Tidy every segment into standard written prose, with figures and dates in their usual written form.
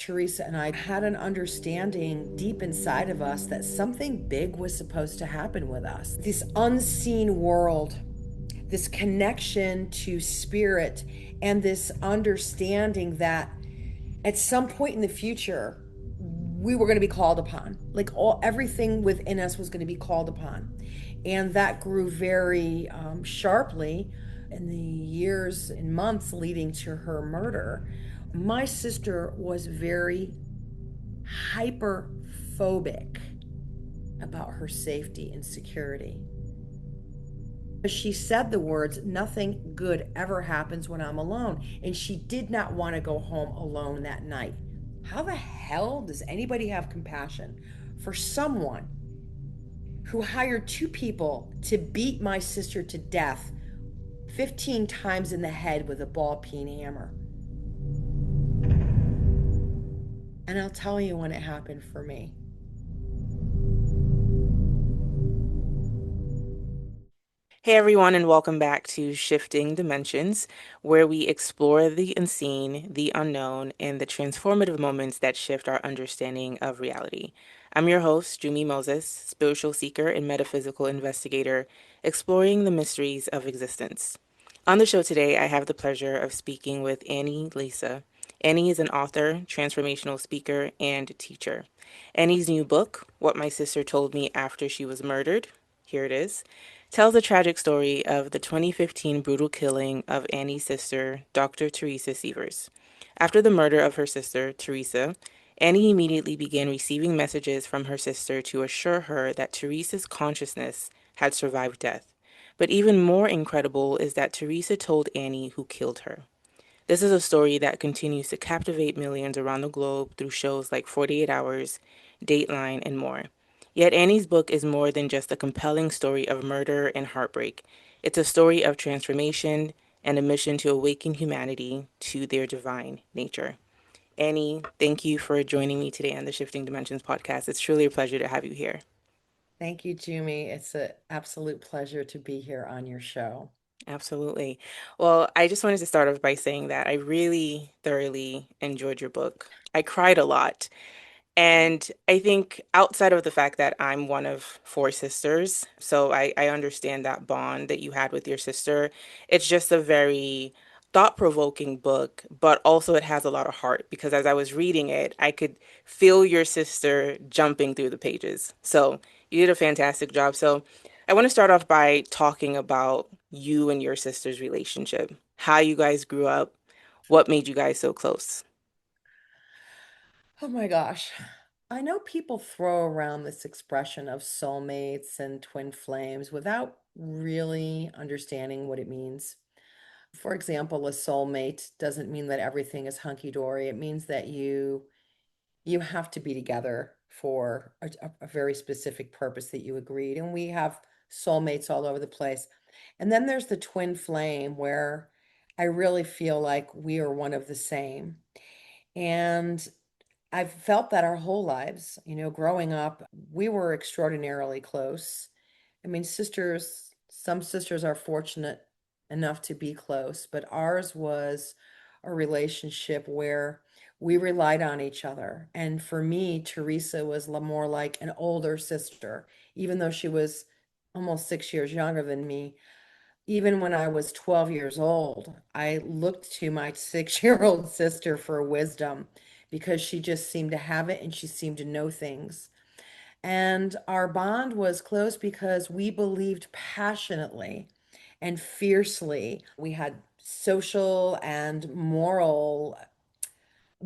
Teresa and I had an understanding deep inside of us that something big was supposed to happen with us. This unseen world, this connection to spirit, and this understanding that at some point in the future, we were going to be called upon. Like everything within us was going to be called upon. And that grew very sharply in the years and months leading to her murder. My sister was very hyperphobic about her safety and security. She said the words, "Nothing good ever happens when I'm alone." And she did not want to go home alone that night. How the hell does anybody have compassion for someone who hired two people to beat my sister to death 15 times in the head with a ball peen hammer? And I'll tell you when it happened for me. Hey everyone, and welcome back to Shifting Dimensions, where we explore the unseen, the unknown, and the transformative moments that shift our understanding of reality. I'm your host, Jumi Moses, spiritual seeker and metaphysical investigator, exploring the mysteries of existence. On the show today, I have the pleasure of speaking with Annie Lisa. Annie is an author, transformational speaker, and teacher. Annie's new book, What My Sister Told Me After She Was Murdered, here it is, tells the tragic story of the 2015 brutal killing of Annie's sister, Dr. Teresa Sievers. After the murder of her sister, Teresa, Annie immediately began receiving messages from her sister to assure her that Teresa's consciousness had survived death. But even more incredible is that Teresa told Annie who killed her. This is a story that continues to captivate millions around the globe through shows like 48 Hours, Dateline, and more. Yet Annie's book is more than just a compelling story of murder and heartbreak. It's a story of transformation and a mission to awaken humanity to their divine nature. Annie, thank you for joining me today on the Shifting Dimensions podcast. It's truly a pleasure to have you here. Thank you, Jumi. It's an absolute pleasure to be here on your show. Absolutely. Well, I just wanted to start off by saying that I really thoroughly enjoyed your book. I cried a lot. And I think outside of the fact that I'm one of four sisters, so I understand that bond that you had with your sister. It's just a very thought-provoking book, but also it has a lot of heart because as I was reading it, I could feel your sister jumping through the pages. So you did a fantastic job. So I want to start off by talking about you and your sister's relationship, how you guys grew up, what made you guys so close. Oh my gosh. I know people throw around this expression of soulmates and twin flames without really understanding what it means. For example, a soulmate doesn't mean that everything is hunky-dory. It means that you have to be together for a very specific purpose that you agreed. And we have soulmates all over the place. And then there's the twin flame where I really feel like we are one of the same. And I've felt that our whole lives, growing up, we were extraordinarily close. I mean, some sisters are fortunate enough to be close, but ours was a relationship where we relied on each other. And for me, Teresa was more like an older sister, even though she was almost 6 years younger than me. Even when I was 12 years old, I looked to my 6-year-old sister for wisdom because she just seemed to have it and she seemed to know things. And our bond was close because we believed passionately and fiercely. We had social and moral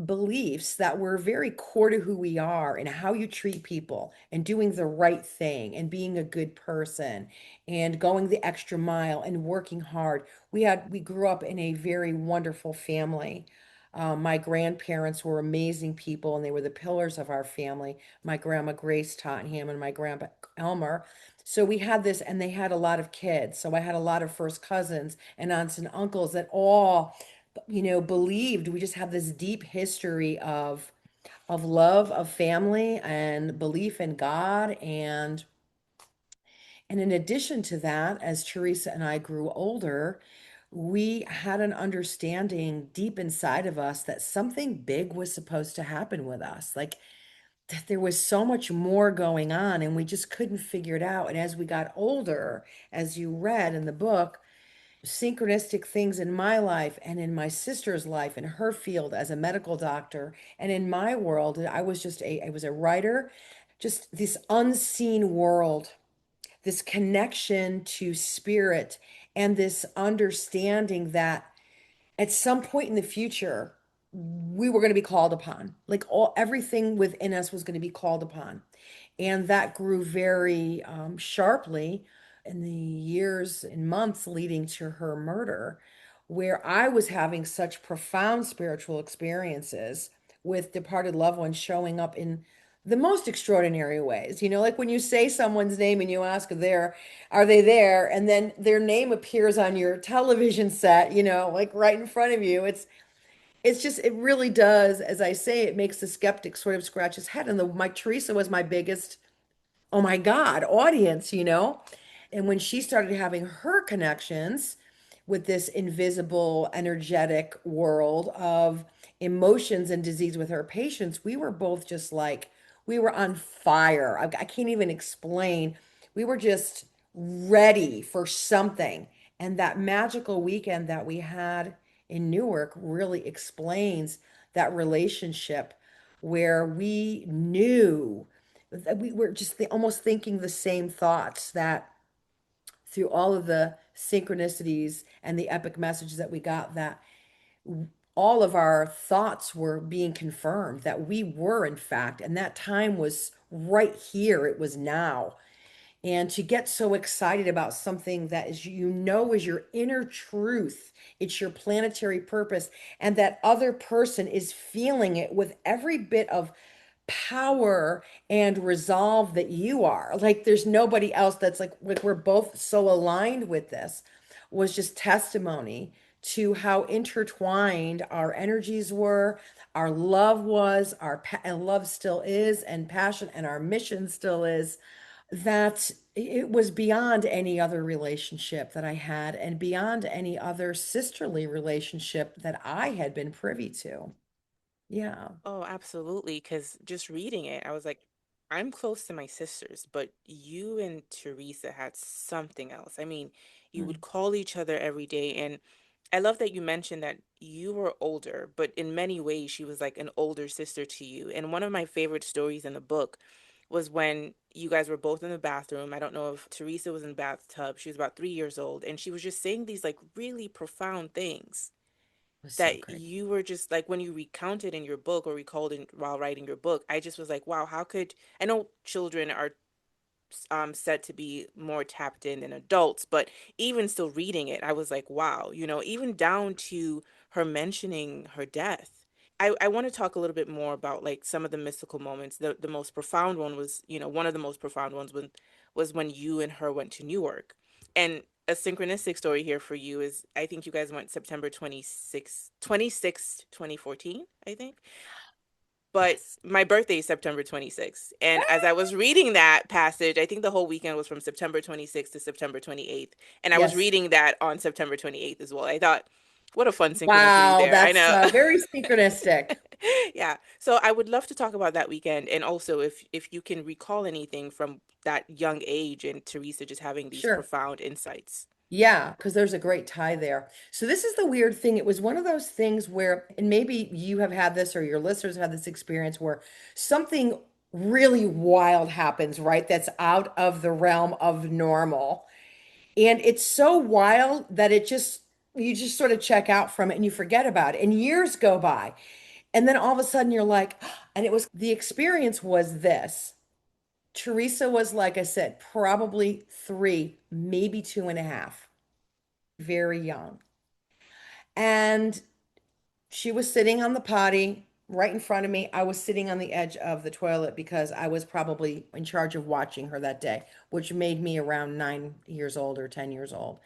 beliefs that were very core to who we are and how you treat people and doing the right thing and being a good person and going the extra mile and working hard. We grew up in a very wonderful family. My grandparents were amazing people and they were the pillars of our family. My grandma Grace Tottenham and my grandpa Elmer. So we had this, and they had a lot of kids. So I had a lot of first cousins and aunts and uncles that all believed. We just have this deep history of love, of family, and belief in God. And in addition to that, as Teresa and I grew older, we had an understanding deep inside of us that something big was supposed to happen with us. Like that there was so much more going on and we just couldn't figure it out. And as we got older, as you read in the book, synchronistic things in my life and in my sister's life in her field as a medical doctor and in my world, I was a writer, just this unseen world, this connection to spirit and this understanding that at some point in the future we were going to be called upon, like all everything within us was going to be called upon, and that grew very sharply in the years and months leading to her murder, where I was having such profound spiritual experiences with departed loved ones showing up in the most extraordinary ways. Like when you say someone's name and you ask if are they there? And then their name appears on your television set, like right in front of you. It's just, it really does, as I say, it makes the skeptic sort of scratch his head. And my Teresa was my biggest, oh my God, audience. And when she started having her connections with this invisible, energetic world of emotions and disease with her patients, we were both just like, we were on fire. I can't even explain. We were just ready for something. And that magical weekend that we had in Newark really explains that relationship where we knew we were just almost thinking the same thoughts, that through all of the synchronicities and the epic messages that we got, that all of our thoughts were being confirmed, that we were in fact, and that time was right here, it was now. And to get so excited about something that is your inner truth, it's your planetary purpose, and that other person is feeling it with every bit of power and resolve that you are. Like there's nobody else that's like we're both so aligned with this, was just testimony to how intertwined our energies were, our love was, and love still is, and passion and our mission still is, that it was beyond any other relationship that I had and beyond any other sisterly relationship that I had been privy to. Yeah. Oh, absolutely. Because just reading it, I was like, I'm close to my sisters, but you and Teresa had something else. I mean, you would Mm. call each other every day. And I love that you mentioned that you were older, but in many ways, she was like an older sister to you. And one of my favorite stories in the book was when you guys were both in the bathroom. I don't know if Teresa was in the bathtub. She was about 3 years old, and she was just saying these like really profound things It was so that great. you were just like when you recounted in your book or recalled in while writing your book. I just was like, wow, how could I know children are said to be more tapped in than adults, but even still reading it, I was like, wow, even down to her mentioning her death. I want to talk a little bit more about like some of the mystical moments. The most profound one was, one of the most profound ones was when you and her went to Newark. And a synchronistic story here for you is I think you guys went September 26th, 2014, I think. But Yes. my birthday is September 26th. And as I was reading that passage, I think the whole weekend was from September 26th to September 28th. And I was Yes. reading that on September 28th as well. I thought, what a fun synchronicity Wow, there. I that's know. very synchronistic. Yeah. So I would love to talk about that weekend. And also if you can recall anything from that young age and Teresa just having these Sure. profound insights. Yeah, because there's a great tie there. So this is the weird thing. It was one of those things where, and maybe you have had this or your listeners have had this experience where something really wild happens, right? That's out of the realm of normal. And it's so wild that you just sort of check out from it and you forget about it. And years go by. And then all of a sudden you're like, and the experience was this. Teresa was, like I said, probably three, maybe two and a half, very young. And she was sitting on the potty right in front of me. I was sitting on the edge of the toilet because I was probably in charge of watching her that day, which made me around 9 years old or 10 years old.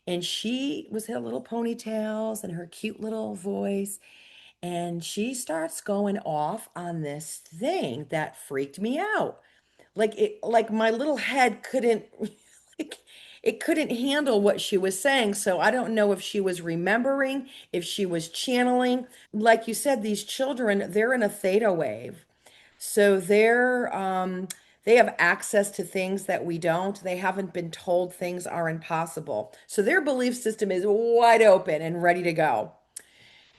And she was had little ponytails and her cute little voice. And she starts going off on this thing that freaked me out. Like my little head couldn't, like, it couldn't handle what she was saying. So I don't know if she was remembering, if she was channeling. Like you said, these children, they're in a theta wave. So they have access to things that we don't. They haven't been told things are impossible. So their belief system is wide open and ready to go.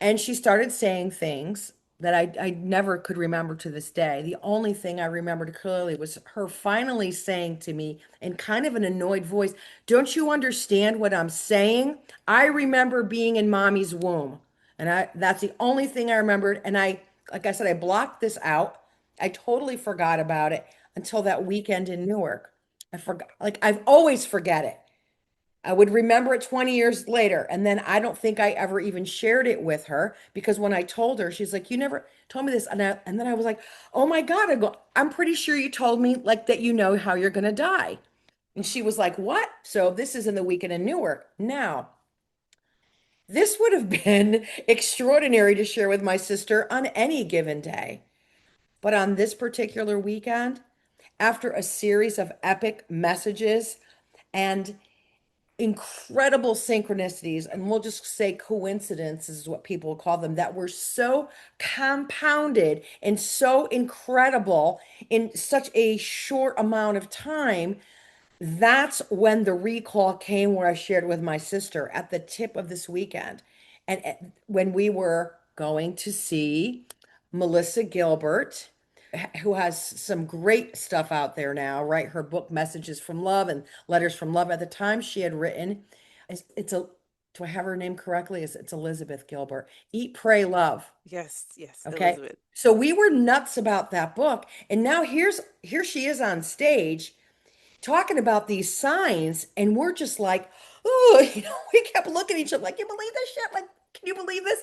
And she started saying things that I never could remember to this day. The only thing I remembered clearly was her finally saying to me in kind of an annoyed voice, "Don't you understand what I'm saying? I remember being in mommy's womb." And that's the only thing I remembered. And like I said, I blocked this out. I totally forgot about it until that weekend in Newark. I forgot, like I've always forget it. I would remember it 20 years later. And then I don't think I ever even shared it with her because when I told her, she's like, "You never told me this." And then I was like, "Oh my God." I go, "I'm pretty sure you told me like that you know how you're going to die." And she was like, "What?" So this is in the weekend in Newark. Now, this would have been extraordinary to share with my sister on any given day. But on this particular weekend, after a series of epic messages and incredible synchronicities, and we'll just say coincidences is what people call them, that were so compounded and so incredible in such a short amount of time. That's when the recall came where I shared with my sister at the tip of this weekend. And when we were going to see Melissa Gilbert, who has some great stuff out there now, right? Her book, Messages from Love and Letters from Love. At the time she had written, it's a, do I have her name correctly? It's Elizabeth Gilbert. Eat, Pray, Love. Yes, yes, Okay. Elizabeth. So we were nuts about that book. And now here she is on stage talking about these signs, and we're just like, oh, we kept looking at each other like, "You believe this shit? Like, can you believe this?"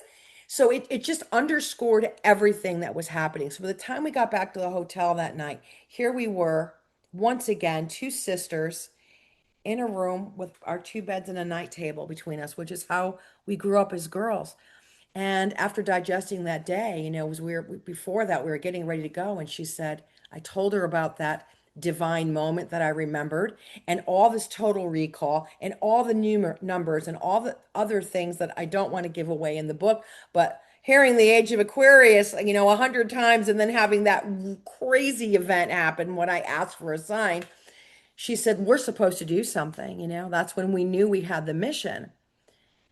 So it just underscored everything that was happening. So by the time we got back to the hotel that night, here we were, once again, two sisters in a room with our two beds and a night table between us, which is how we grew up as girls. And after digesting that day, was before that we were getting ready to go, and she said, I told her about that divine moment that I remembered, and all this total recall, and all the numbers, and all the other things that I don't want to give away in the book. But hearing the age of Aquarius, 100 times, and then having that crazy event happen when I asked for a sign, she said, we're supposed to do something. That's when we knew we had the mission.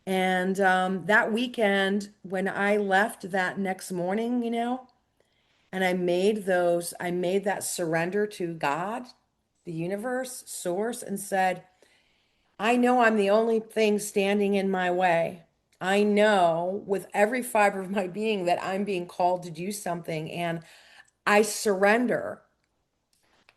And that weekend, when I left that next morning, and I made that surrender to God, the universe, source, and said, I know I'm the only thing standing in my way. I know with every fiber of my being that I'm being called to do something, and I surrender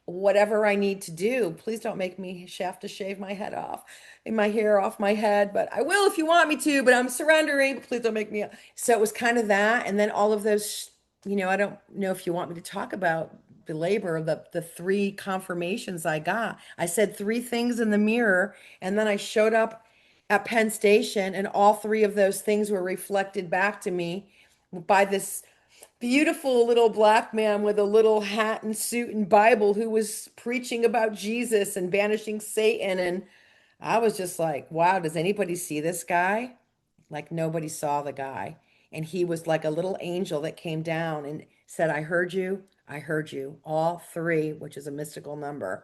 whatever I need to do. Please don't make me have to shave my head off and my hair off my head, but I will if you want me to, but I'm surrendering. Please don't make me. So it was kind of that. And then all of those, I don't know if you want me to talk about the labor, the three confirmations I got. I said three things in the mirror, and then I showed up at Penn Station, and all three of those things were reflected back to me by this beautiful little black man with a little hat and suit and Bible who was preaching about Jesus and banishing Satan. And I was just like, wow, does anybody see this guy? Like nobody saw the guy. And he was like a little angel that came down and said, I heard you. I heard you. All three, which is a mystical number.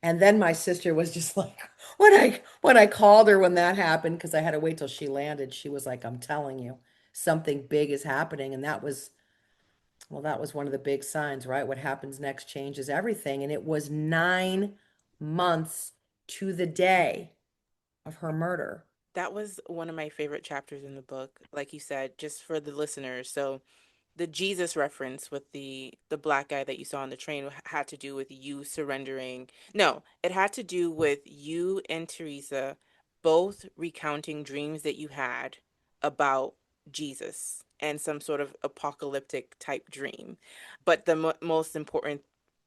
And then my sister was just like, when I called her when that happened, because I had to wait till she landed, she was like, I'm telling you, something big is happening. And that was one of the big signs, right? What happens next changes everything. And it was 9 months to the day of her murder. That was one of my favorite chapters in the book, like you said, just for the listeners. So the Jesus reference with the black guy that you saw on the train had to do with you surrendering. No, it had to do with you and Teresa both recounting dreams that you had about Jesus and some sort of apocalyptic type dream. But the most important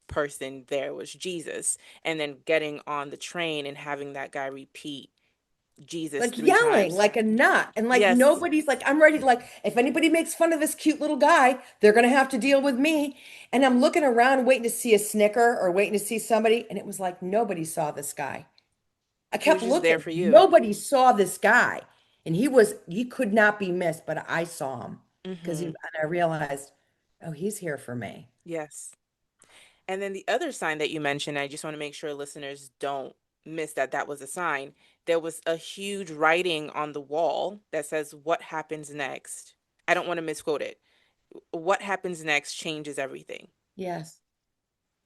person there was Jesus, and then getting on the train and having that guy repeat Jesus Like three yelling times. like a nut. And like Yes, nobody's like, I'm ready to like, if anybody makes fun of this cute little guy, they're gonna have to deal with me. And I'm looking around waiting to see a snicker or waiting to see somebody. And it was like nobody saw this guy. I He was kept just there looking. for you. Nobody saw this guy. And he could not be missed, but I saw him Hmm. and I realized, oh, he's here for me. Yes. And then the other sign that you mentioned, I just want to make sure listeners don't miss that that was a sign. There was a huge writing on the wall that says, "What happens next?" I don't want to misquote it. What happens next changes everything. Yes,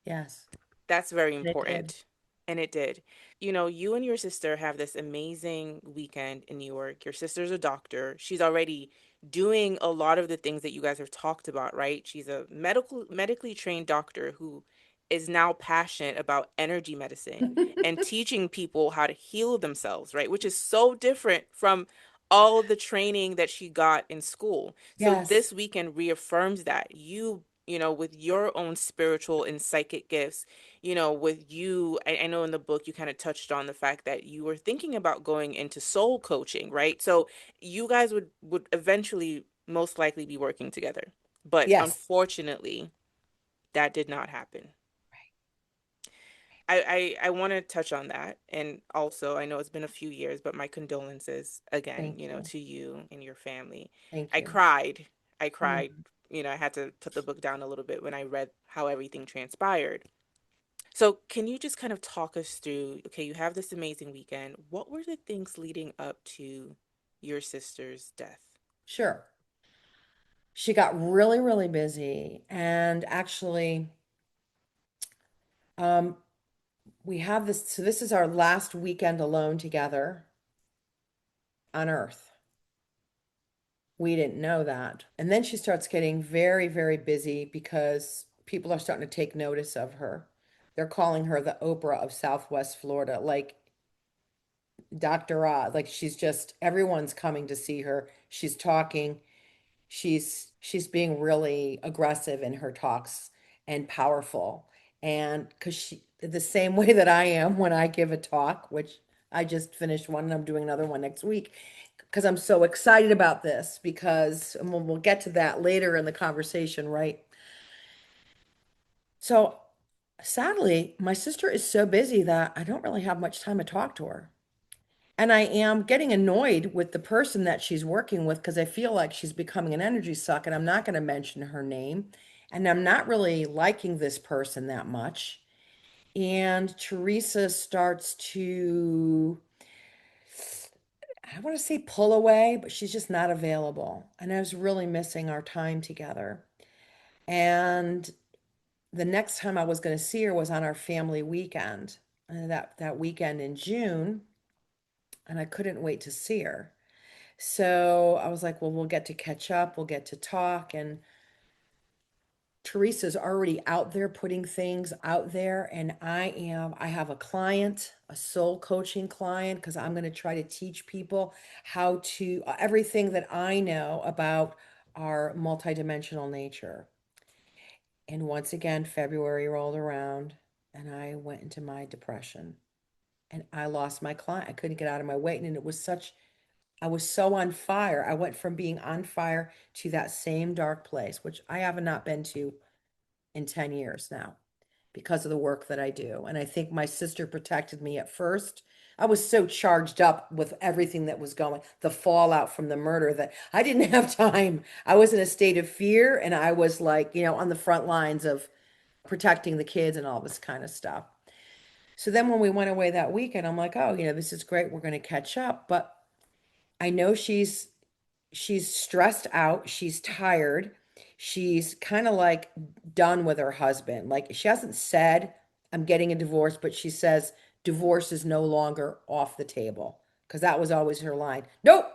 yes. That's very And it did. important. And it did. You know, you and your sister have this amazing weekend in New York. Your sister's a doctor. She's already doing a lot of the things that you guys have talked about, right? She's a medically trained doctor who is now passionate about energy medicine and teaching people how to heal themselves, right? Which is so different from all of the training that she got in school. So Yes, this weekend reaffirms that. You know, with your own spiritual and psychic gifts, you know, with you, I know in the book you kind of touched on the fact that you were thinking about going into soul coaching, right? So you guys would eventually most likely be working together. But yes. unfortunately, that did not happen. I want to touch on that. And also, I know it's been a few years, but my condolences again, Thank you know, you. to you and your family. Thank I you. cried. I Mm. cried. You know, I had to put the book down a little bit when I read how everything transpired. So, can you just kind of talk us through? Okay, you have this amazing weekend. What were the things leading up to your sister's death? Sure. She got really, really busy. And actually, um, we have this. So, this is our last weekend alone together on Earth. We didn't know that. And then she starts getting very, very busy because people are starting to take notice of her. They're calling her the Oprah of Southwest Florida, like Dr. Oz. Like she's just, everyone's coming to see her. She's talking. She's being really aggressive in her talks and powerful. And because she, the same way that I am when I give a talk, which I just finished one and I'm doing another one next week, because I'm so excited about this, because and we'll get to that later in the conversation, right? So sadly, my sister is so busy that I don't really have much time to talk to her. And I am getting annoyed with the person that she's working with because I feel like she's becoming an energy suck, and I'm not going to mention her name. And I'm not really liking this person that much. And Teresa starts to, I want to say pull away, but she's just not available. And I was really missing our time together. And the next time I was going to see her was on our family weekend, that weekend in June, and I couldn't wait to see her. So I was like, well, we'll get to catch up, we'll get to talk. And Teresa's already out there putting things out there. And I have a client, a soul coaching client, because I'm going to try to teach people how to, everything that I know about our multidimensional nature. And once again, February rolled around and I went into my depression and I lost my client. I couldn't get out of my weight. And it was such I was so on fire. I went from being on fire to that same dark place, which I have not been to in 10 years now because of the work that I do. And I think my sister protected me at first. I was so charged up with everything that was going, the fallout from the murder, that I didn't have time. I was in a state of fear and I was like, on the front lines of protecting the kids and all this kind of stuff. So then when we went away that weekend, I'm like, oh, this is great. We're going to catch up. But I know she's stressed out, she's tired, she's kind of like done with her husband. Like she hasn't said I'm getting a divorce, but she says divorce is no longer off the table because that was always her line. Nope,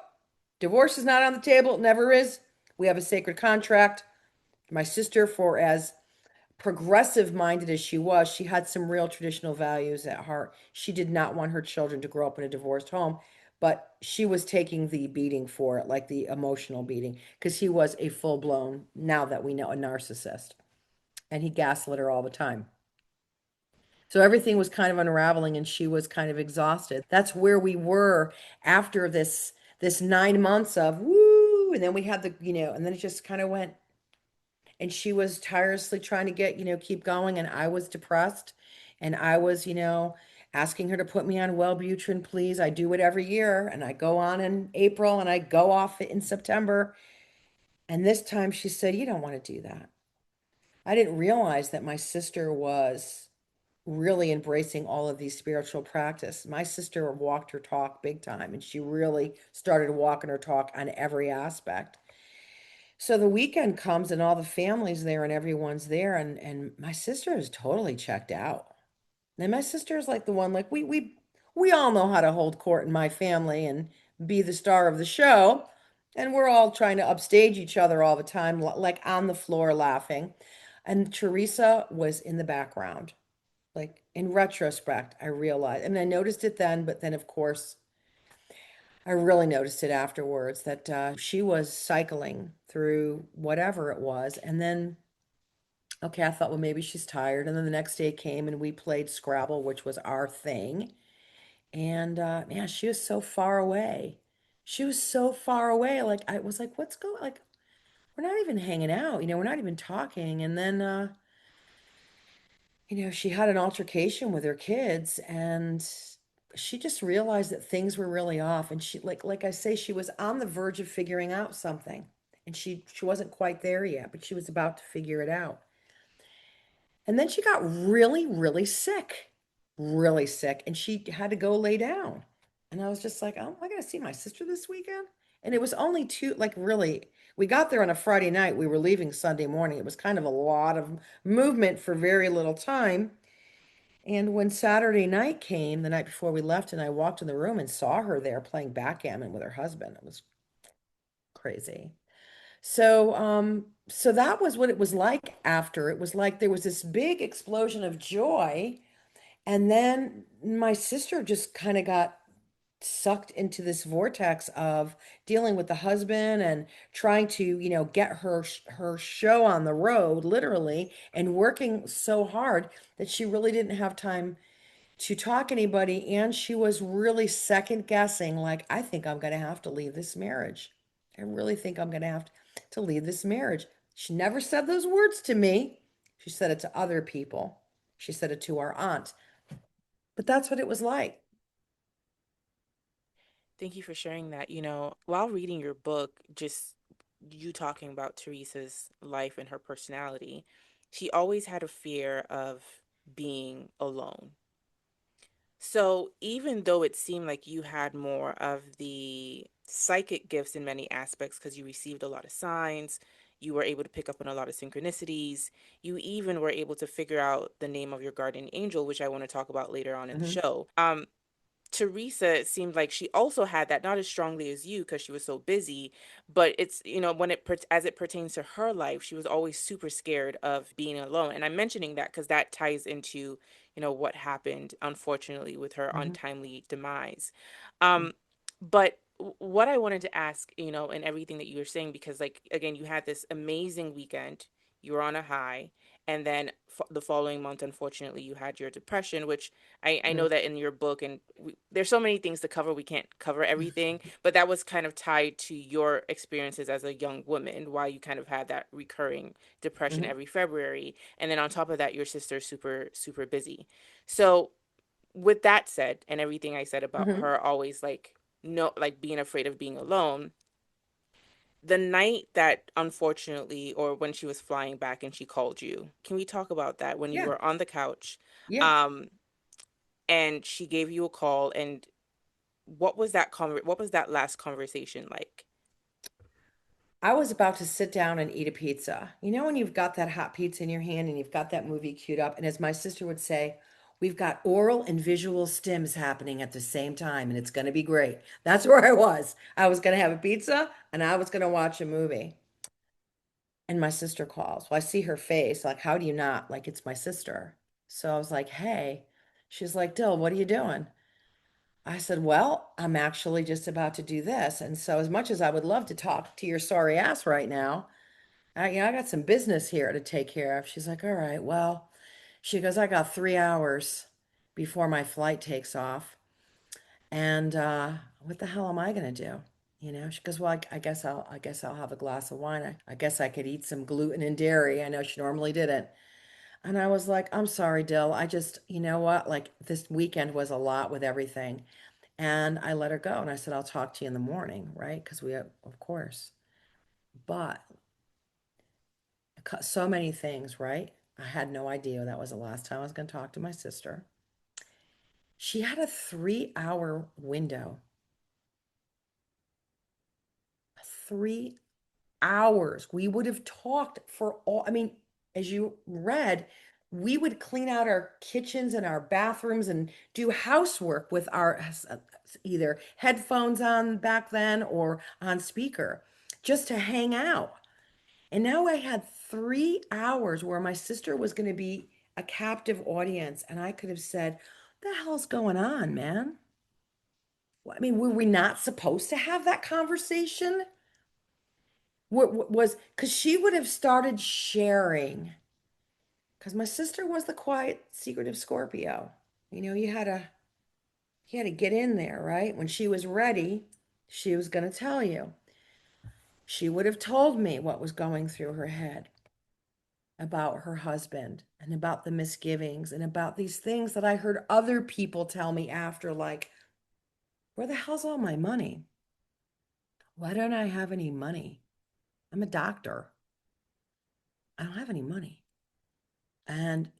divorce is not on the table, it never is. We have a sacred contract. My sister, for as progressive minded as she was, she had some real traditional values at heart. She did not want her children to grow up in a divorced home, but she was taking the beating for it, like the emotional beating, because he was a full blown, now that we know, a narcissist. And he gaslit her all the time. So everything was kind of unraveling and she was kind of exhausted. That's where we were after this 9 months of woo, and then we had and then it just kind of went, and she was tirelessly trying to keep going, and I was depressed, and I was. asking her to put me on Wellbutrin, please. I do it every year, and I go on in April and I go off in September. And this time she said, "You don't want to do that." I didn't realize that my sister was really embracing all of these spiritual practice. My sister walked her talk big time, and she really started walking her talk on every aspect. So the weekend comes and all the family's there and everyone's there, and my sister is totally checked out. And my sister is like the one, like we all know how to hold court in my family and be the star of the show. And we're all trying to upstage each other all the time, like on the floor laughing. And Teresa was in the background. Like in retrospect, I realized, and I noticed it then, but then of course, I really noticed it afterwards that she was cycling through whatever it was. And then, okay, I thought, well, maybe she's tired. And then the next day came and we played Scrabble, which was our thing. And man, she was so far away. She was so far away. Like, I was like, what's going, like, we're not even hanging out, we're not even talking. And then, she had an altercation with her kids and she just realized that things were really off. And she, like I say, she was on the verge of figuring out something. And she wasn't quite there yet, but she was about to figure it out. And then she got really, really sick, and she had to go lay down. And I was just like, oh, am I going to see my sister this weekend? And it was only two, like really, we got there on a Friday night. We were leaving Sunday morning. It was kind of a lot of movement for very little time. And when Saturday night came, the night before we left, and I walked in the room and saw her there playing backgammon with her husband, it was crazy. So that was what it was like after. It was like there was this big explosion of joy, and then my sister just kind of got sucked into this vortex of dealing with the husband and trying to, get her show on the road, literally, and working so hard that she really didn't have time to talk to anybody. And she was really second guessing, like, I think I'm going to have to leave this marriage. I really think I'm going to have to leave this marriage. She never said those words to me. She said it to other people. She said it to our aunt. But that's what it was like. Thank you for sharing that. While reading your book, just you talking about Teresa's life and her personality, she always had a fear of being alone. So even though it seemed like you had more of the psychic gifts in many aspects because you received a lot of signs, you were able to pick up on a lot of synchronicities, you even were able to figure out the name of your guardian angel, which I want to talk about later on in the Hmm. show. Teresa, it seemed like she also had that, not as strongly as you because she was so busy, but it's, when as it pertains to her life, she was always super scared of being alone. And I'm mentioning that because that ties into, what happened, unfortunately, with her Hmm. untimely demise. Um, but what I wanted to ask, and everything that you were saying, because, like, again, you had this amazing weekend, you were on a high, and then the following month, unfortunately, you had your depression, which I Hmm. know that in your book, and there's so many things to cover, we can't cover everything, but that was kind of tied to your experiences as a young woman, why you kind of had that recurring depression Hmm. every February. And then on top of that, your sister's super, super busy. So, with that said, and everything I said about Hmm. her always like, no, like being afraid of being alone, the night that unfortunately, or when she was flying back and she called you, can we talk about that when you Yeah. were on the couch? Yeah. Um, and she gave you a call, and what was that last conversation like? I was about to sit down and eat a pizza. You know, when you've got that hot pizza in your hand and you've got that movie queued up, and as my sister would say, we've got oral and visual stims happening at the same time, and it's going to be great. That's where I was. I was going to have a pizza and I was going to watch a movie. And my sister calls. Well, I see her face. Like, how do you not? Like, it's my sister. So I was like, hey. She's like, Dill, what are you doing? I said, well, I'm actually just about to do this. And so, as much as I would love to talk to your sorry ass right now, I got some business here to take care of. She's like, all right, well, she goes, I got 3 hours before my flight takes off. And what the hell am I gonna do? She goes, well, I guess I'll have a glass of wine. I guess I could eat some gluten and dairy. I know she normally didn't. And I was like, I'm sorry, Dill. I just, you know what? Like this weekend was a lot with everything. And I let her go. And I said, I'll talk to you in the morning, right? Because of course. But so many things, right? I had no idea that was the last time I was going to talk to my sister. She had a 3 hour window, 3 hours. We would have talked for all, I mean, as you read, we would clean out our kitchens and our bathrooms and do housework with our either headphones on back then or on speaker just to hang out. And now I had 3 hours where my sister was going to be a captive audience, and I could have said, "What the hell's going on, man?" I mean, were we not supposed to have that conversation? Was because she would have started sharing. Because my sister was the quiet, secretive Scorpio. You had to get in there, right? When she was ready, she was going to tell you. She would have told me what was going through her head about her husband and about the misgivings and about these things that I heard other people tell me after, like, where the hell's all my money? Why don't I have any money? I'm a doctor. I don't have any money. And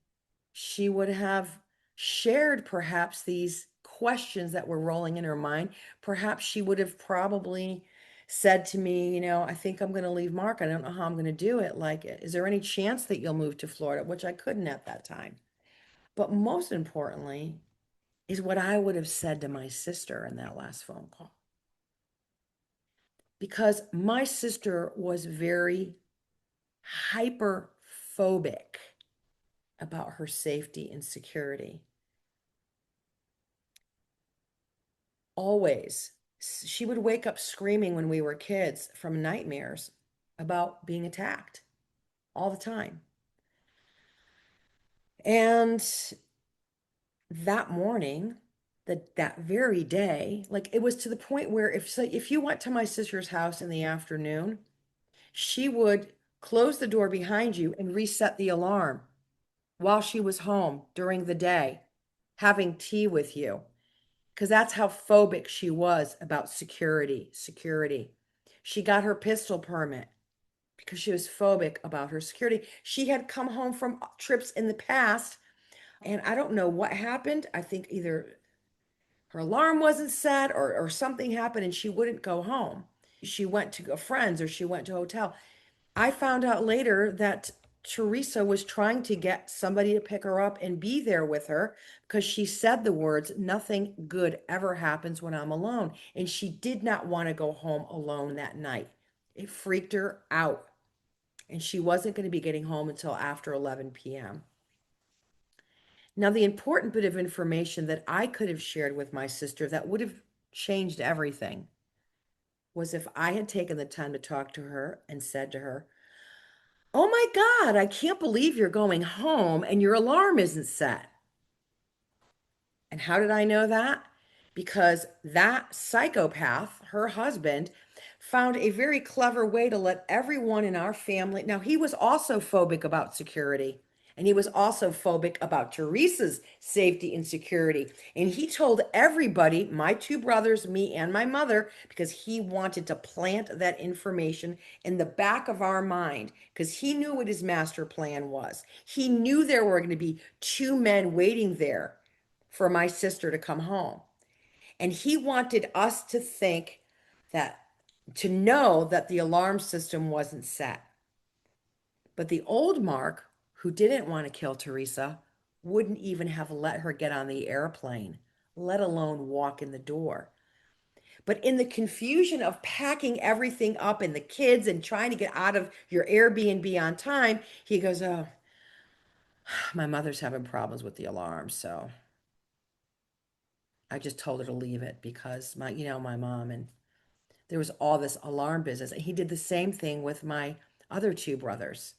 she would have shared perhaps these questions that were rolling in her mind. Perhaps she would have probably said to me, I think I'm going to leave Mark. I don't know how I'm going to do it. Like, is there any chance that you'll move to Florida? Which I couldn't at that time. But most importantly, is what I would have said to my sister in that last phone call. Because my sister was very hyperphobic about her safety and security. Always. She would wake up screaming when we were kids from nightmares about being attacked all the time. And that morning, that very day, like it was to the point where if you went to my sister's house in the afternoon, she would close the door behind you and reset the alarm while she was home during the day, having tea with you, because that's how phobic she was about security. Security. She got her pistol permit because she was phobic about her security. She had come home from trips in the past, and I don't know what happened. I think either her alarm wasn't set or something happened and she wouldn't go home. She went to a friend's or she went to a hotel. I found out later that Teresa was trying to get somebody to pick her up and be there with her because she said the words, "Nothing good ever happens when I'm alone." And she did not want to go home alone that night. It freaked her out. And she wasn't going to be getting home until after 11 p.m. Now, the important bit of information that I could have shared with my sister that would have changed everything was if I had taken the time to talk to her and said to her, "Oh my God, I can't believe you're going home and your alarm isn't set." And how did I know that? Because that psychopath, her husband, found a very clever way to let everyone in our family. Now, he was also phobic about security. And he was also phobic about Teresa's safety and security. And he told everybody, my two brothers, me, and my mother, because he wanted to plant that information in the back of our mind, because he knew what his master plan was. He knew there were going to be two men waiting there for my sister to come home. And he wanted us to think that, to know that the alarm system wasn't set. But the old Mark, who didn't want to kill Teresa, wouldn't even have let her get on the airplane, let alone walk in the door. But in the confusion of packing everything up and the kids and trying to get out of your Airbnb on time, he goes, "Oh, my mother's having problems with the alarm, so I just told her to leave it because my mom." And there was all this alarm business. And he did the same thing with my other two brothers.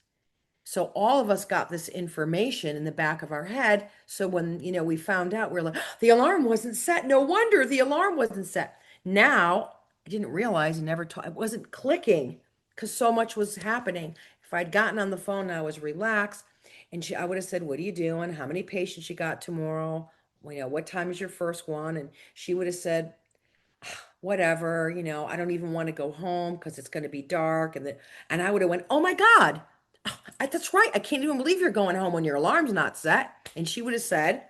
So all of us got this information in the back of our head. So when, we found out, we are like, the alarm wasn't set. No wonder the alarm wasn't set. Now, I didn't realize and never it wasn't clicking because so much was happening. If I'd gotten on the phone and I was relaxed And I would have said, "What are you doing? How many patients you got tomorrow? Well, what time is your first one?" And she would have said, "Whatever, I don't even want to go home because it's going to be dark." And I would have went, "Oh my God, that's right. I can't even believe you're going home when your alarm's not set." And she would have said,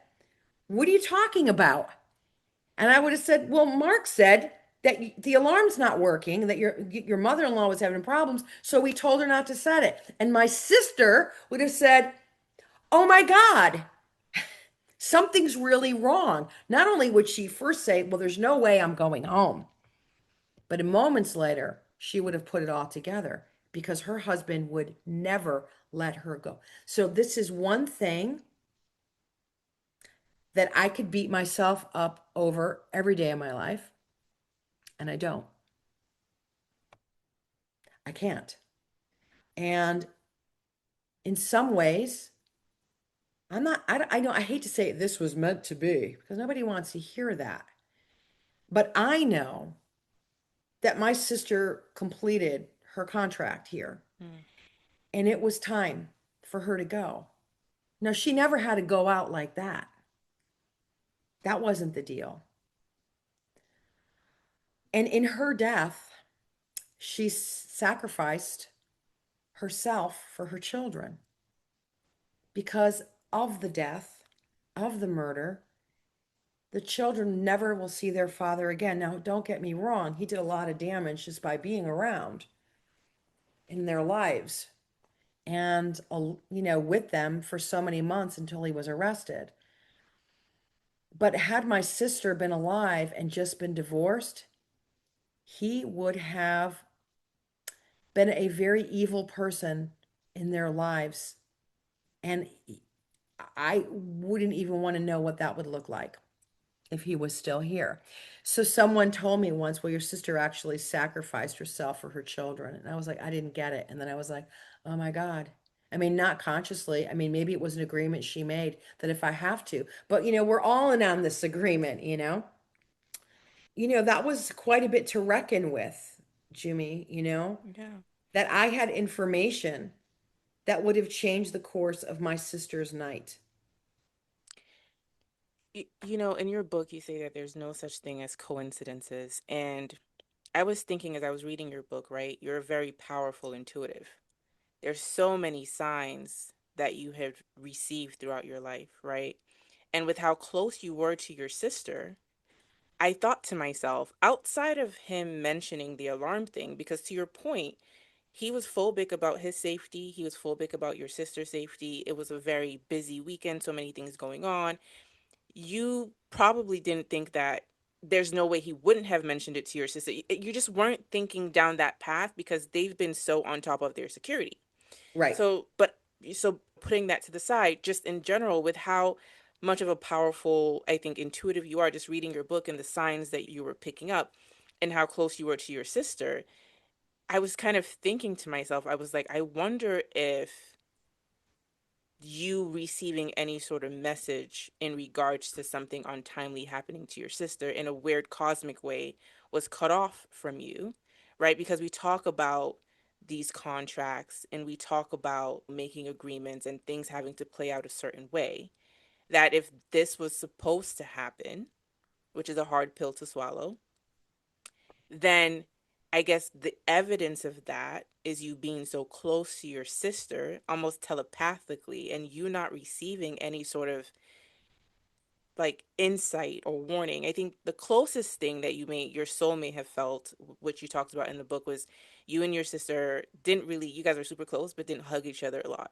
"What are you talking about?" And I would have said, "Well, Mark said that the alarm's not working, that your mother-in-law was having problems, so we told her not to set it." And my sister would have said, "Oh my God, something's really wrong." Not only would she first say, "Well, there's no way I'm going home," but in moments later, she would have put it all together because her husband would never let her go. So this is one thing that I could beat myself up over every day of my life, and I don't. I can't. And in some ways, I'm not, I know, I hate to say it, this was meant to be because nobody wants to hear that. But I know that my sister completed her contract here Mm. and it was time for her to go. Now, she never had to go out like that. That wasn't the deal. And in her death, she sacrificed herself for her children because of the death, of the murder. The children never will see their father again. Now, don't get me wrong, he did a lot of damage just by being around in their lives and, with them for so many months until he was arrested. But had my sister been alive and just been divorced, he would have been a very evil person in their lives. And I wouldn't even want to know what that would look like if he was still here. So someone told me once, "Well, your sister actually sacrificed herself for her children." And I was like, I didn't get it. And then I was like, oh my God. I mean, not consciously. I mean, maybe it was an agreement she made that if I have to, but we're all in on this agreement. That was quite a bit to reckon with, Jimmy, Yeah. that I had information that would have changed the course of my sister's night. In your book, you say that there's no such thing as coincidences. And I was thinking as I was reading your book, right? You're a very powerful intuitive. There's so many signs that you have received throughout your life, right? And with how close you were to your sister, I thought to myself, outside of him mentioning the alarm thing, because to your point, he was phobic about his safety. He was phobic about your sister's safety. It was a very busy weekend, so many things going on. You probably didn't think that there's no way he wouldn't have mentioned it to your sister. You just weren't thinking down that path because they've been so on top of their security. Right. So putting that to the side, just in general, with how much of a powerful, I think, intuitive you are, just reading your book and the signs that you were picking up and how close you were to your sister, I was kind of thinking to myself, I was like, I wonder if you receiving any sort of message in regards to something untimely happening to your sister in a weird cosmic way was cut off from you, right? Because we talk about these contracts and we talk about making agreements and things having to play out a certain way. That if this was supposed to happen, which is a hard pill to swallow, then I guess the evidence of that is you being so close to your sister, almost telepathically, and you not receiving any sort of like insight or warning. I think the closest thing that your soul may have felt, which you talked about in the book, was you and your sister didn't really, you guys were super close, but didn't hug each other a lot.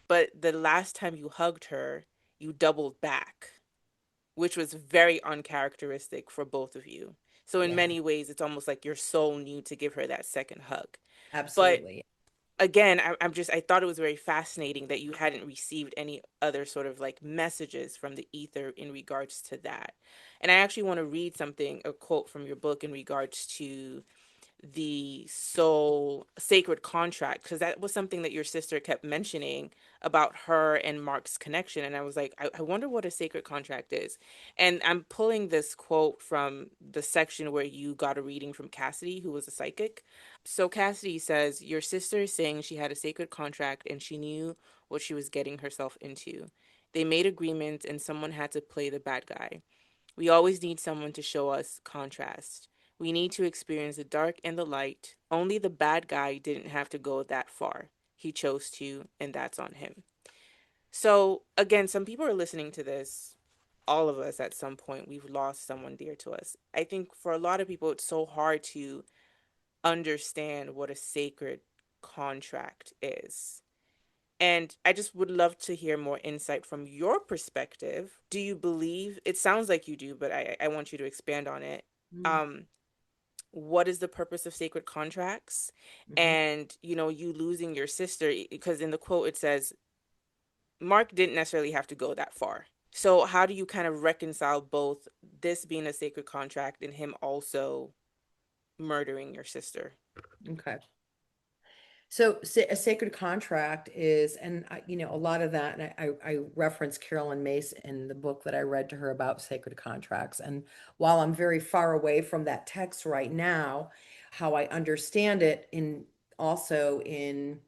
But the last time you hugged her, you doubled back, which was very uncharacteristic for both of you. So in Yeah, many ways, it's almost like your soul knew to give her that second hug. But absolutely. again, I thought it was very fascinating that you hadn't received any other sort of like messages from the ether in regards to that. And I actually want to read something, a quote from your book in regards to the soul sacred contract, because that was something that your sister kept mentioning about her and Mark's connection. And I was like, I wonder what a sacred contract is. And I'm pulling this quote from the section where you got a reading from Cassidy, who was a psychic. So Cassidy says, your sister is saying she had a sacred contract and she knew what she was getting herself into. They made agreements, and someone had to play the bad guy. We always need someone to show us contrast. We need to experience the dark and the light. Only the bad guy didn't have to go that far. He chose to, and that's on him. So, again, some people are listening to this. All of us at some point, we've lost someone dear to us. I think for a lot of people, it's so hard to understand what a sacred contract is. And I just would love to hear more insight from your perspective. Do you believe, it sounds like you do, but I want you to expand on it. Mm, Um, what is the purpose of sacred contracts? mhm. And, you losing your sister, because in the quote it says, Mark didn't necessarily have to go that far. So, how do you kind of reconcile both this being a sacred contract and him also murdering your sister? Okay. So a sacred contract is, and a lot of that, and I reference Carolyn Mace in the book that I read to her about sacred contracts. And while I'm very far away from that text right now, how I understand it in also in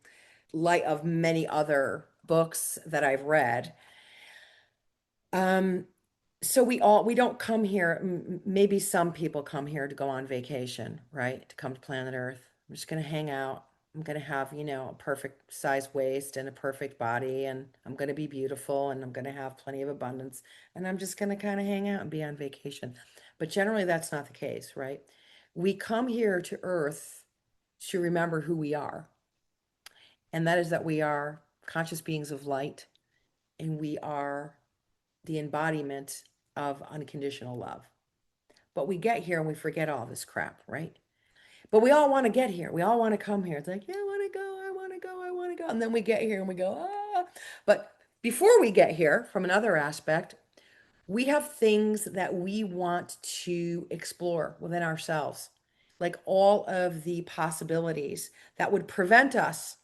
light of many other books that I've read. Um, so we don't come here, maybe some people come here to go on vacation, right? To come to planet Earth. I'm just going to hang out. I'm going to have, a perfect size waist and a perfect body, and I'm going to be beautiful, and I'm going to have plenty of abundance, and I'm just going to kind of hang out and be on vacation. But generally, that's not the case, right? We come here to Earth to remember who we are, and that is that we are conscious beings of light, and we are the embodiment of unconditional love. But we get here and we forget all this crap, right? But we all want to get here. We all want to come here. It's like, yeah, I want to go, I want to go, I want to go. And then we get here and we go, ah. But before we get here, from another aspect, we have things that we want to explore within ourselves, like all of the possibilities that would prevent us,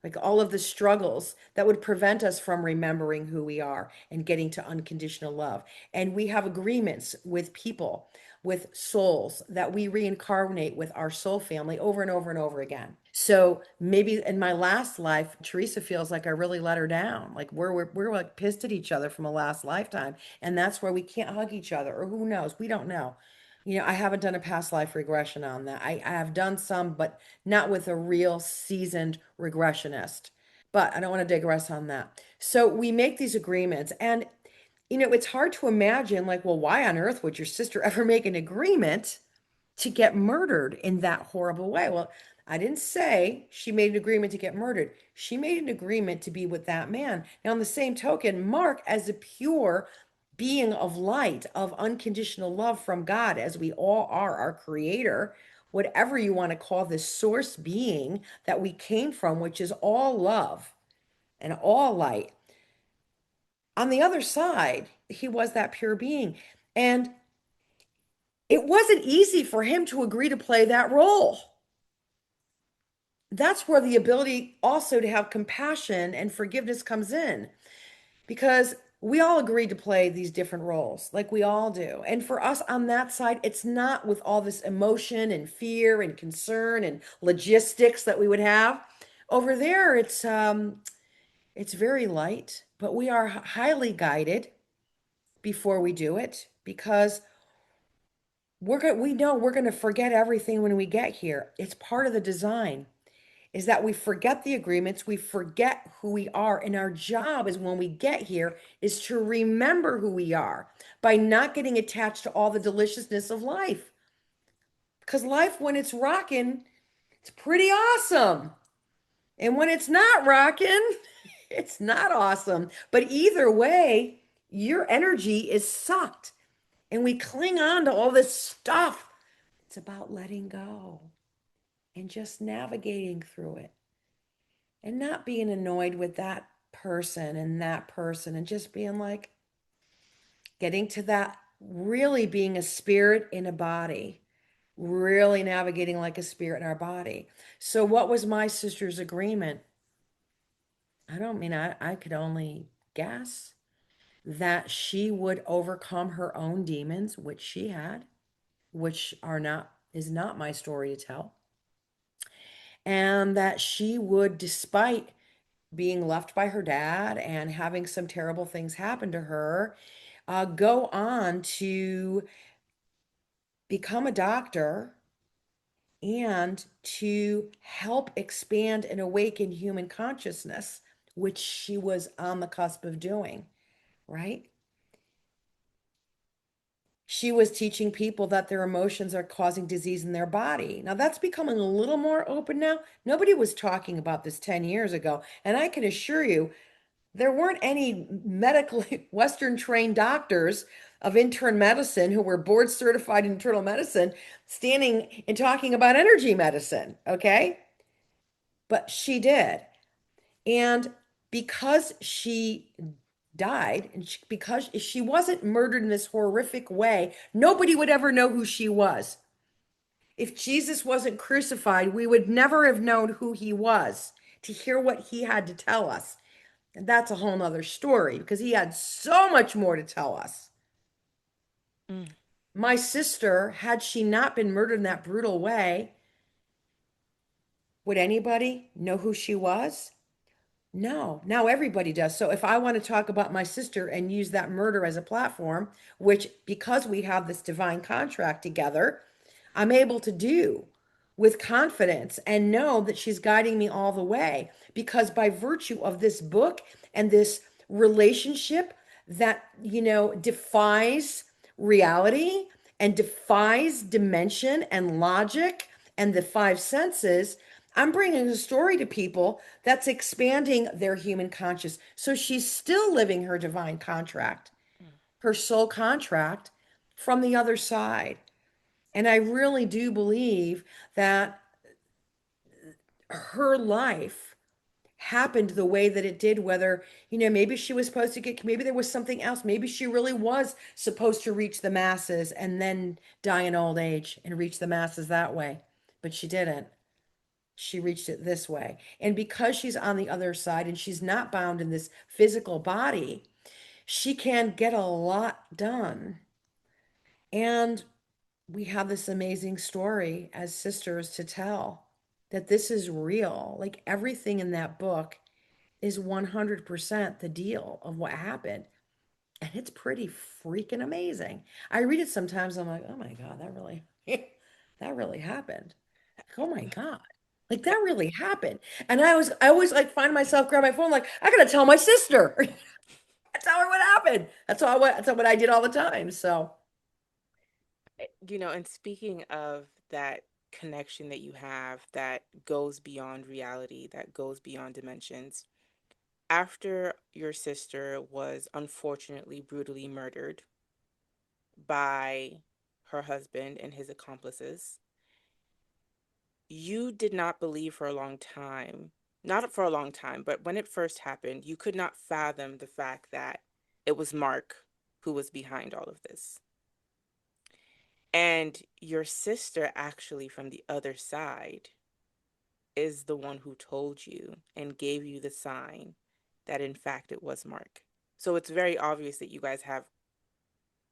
like all of the struggles that would prevent us from remembering who we are and getting to unconditional love. And we have agreements with people, with souls that we reincarnate with our soul family over and over and over again. So maybe in my last life, Teresa feels like I really let her down. Like we're like pissed at each other from a last lifetime. And that's where we can't hug each other, or who knows? We don't know. I haven't done a past life regression on that. I have done some, but not with a real seasoned regressionist. But I don't want to digress on that. So we make these agreements, and it's hard to imagine, like, well, why on earth would your sister ever make an agreement to get murdered in that horrible way? Well, I didn't say she made an agreement to get murdered. She made an agreement to be with that man. Now, on the same token, Mark, as a pure being of light, of unconditional love from God, as we all are, our creator, whatever you want to call this source being that we came from, which is all love and all light. On the other side, he was that pure being. And it wasn't easy for him to agree to play that role. That's where the ability also to have compassion and forgiveness comes in, because we all agreed to play these different roles, like we all do. And for us on that side, it's not with all this emotion and fear and concern and logistics that we would have. Over there, it's very light, but we are highly guided before we do it, because we know we're going to forget everything when we get here. It's part of the design, is that we forget the agreements, we forget who we are. And our job is, when we get here, is to remember who we are by not getting attached to all the deliciousness of life. Because life, when it's rocking, it's pretty awesome. And when it's not rocking, it's not awesome. But either way, your energy is sucked. And we cling on to all this stuff. It's about letting go and just navigating through it, and not being annoyed with that person, and just being like, getting to that really being a spirit in a body, really navigating like a spirit in our body. So, what was my sister's agreement? I don't mean I could only guess that she would overcome her own demons, which she had, which is not my story to tell, and that she would, despite being left by her dad and having some terrible things happen to her, go on to become a doctor and to help expand and awaken human consciousness, which she was on the cusp of doing, right? She was teaching people that their emotions are causing disease in their body. Now that's becoming a little more open now. Nobody was talking about this 10 years ago. And I can assure you, there weren't any medically Western trained doctors of intern medicine who were board certified in internal medicine standing and talking about energy medicine. Okay. But she did. And because she died, and because she wasn't murdered in this horrific way, nobody would ever know who she was. If Jesus wasn't crucified, we would never have known who he was to hear what he had to tell us. And that's a whole nother story because he had so much more to tell us. Mm. My sister, had she not been murdered in that brutal way, would anybody know who she was? No, now everybody does. So if I want to talk about my sister and use that murder as a platform, which because we have this divine contract together, I'm able to do with confidence and know that she's guiding me all the way because by virtue of this book and this relationship that, defies reality and defies dimension and logic and the five senses, I'm bringing a story to people that's expanding their human conscious. So she's still living her divine contract, her soul contract from the other side. And I really do believe that her life happened the way that it did, whether, maybe she was supposed to get, maybe there was something else. Maybe she really was supposed to reach the masses and then die in old age and reach the masses that way. But she didn't. She reached it this way. And because she's on the other side and she's not bound in this physical body, she can get a lot done. And we have this amazing story as sisters to tell that this is real. Like everything in that book is 100% the deal of what happened. And it's pretty freaking amazing. I read it sometimes, I'm like, oh my God, that really, that really happened. Like, oh my God. Like that really happened. And I always like find myself grab my phone, like, I gotta tell my sister. Tell her what happened. That's what I did all the time. So And speaking of that connection that you have that goes beyond reality, that goes beyond dimensions, after your sister was unfortunately brutally murdered by her husband and his accomplices, you did not believe for a long time, not for a long time, but when it first happened, you could not fathom the fact that it was Mark who was behind all of this. And your sister, actually, from the other side, is the one who told you and gave you the sign that, in fact, it was Mark. So it's very obvious that you guys have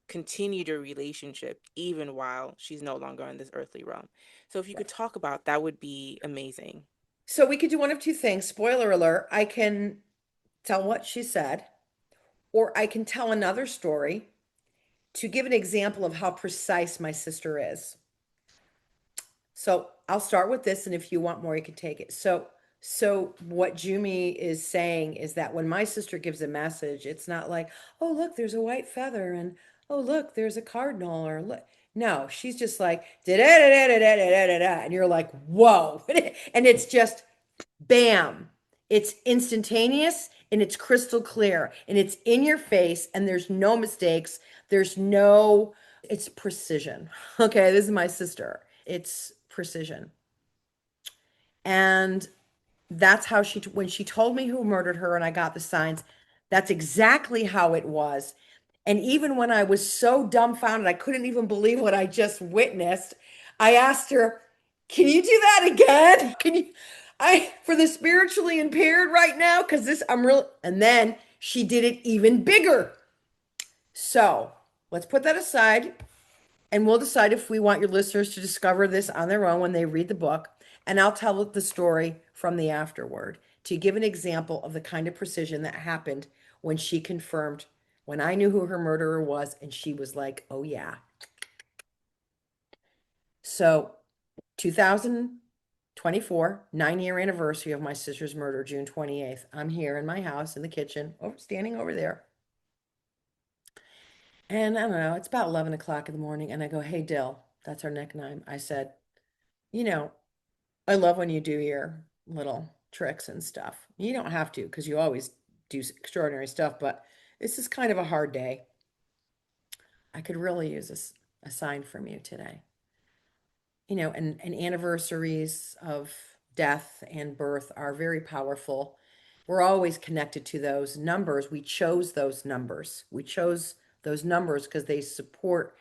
continued a relationship even while she's no longer in this earthly realm. So if you could talk about that, would be amazing. so we could do one of two things. Spoiler alert, I can tell what she said, or I can tell another story to give an example of how precise my sister is. So I'll start with this, and if you want more, you can take it. So what Jumi is saying is that when my sister gives a message, it's not like, oh, look, there's a white feather, and oh, look, there's a cardinal, or look. No, she's just like, da da da da da da da da, and you're like, whoa. And it's just bam. It's instantaneous and it's crystal clear and it's in your face and there's no mistakes. There's no, it's precision. Okay, this is my sister. It's precision. And that's how when she told me who murdered her and I got the signs, that's exactly how it was. And even when I was so dumbfounded, I couldn't even believe what I just witnessed, I asked her, can you do that again? Can you, for the spiritually impaired right now? Because this, I'm real. And then she did it even bigger. So let's put that aside and we'll decide if we want your listeners to discover this on their own when they read the book. And I'll tell the story from the afterword. to give an example of the kind of precision that happened when she confirmed when I knew who her murderer was, and she was like, oh, yeah. So, 2024, 9-year anniversary of my sister's murder, June 28th. I'm here in my house in the kitchen, standing over there. And I don't know, it's about 11 o'clock in the morning. And I go, hey, Dill, that's our nickname. I said, you know, I love when you do your little tricks and stuff. You don't have to because you always do extraordinary stuff, but this is kind of a hard day. I could really use a sign from you today. And anniversaries of death and birth are very powerful. We're always connected to those numbers. We chose those numbers. We chose those numbers because they support,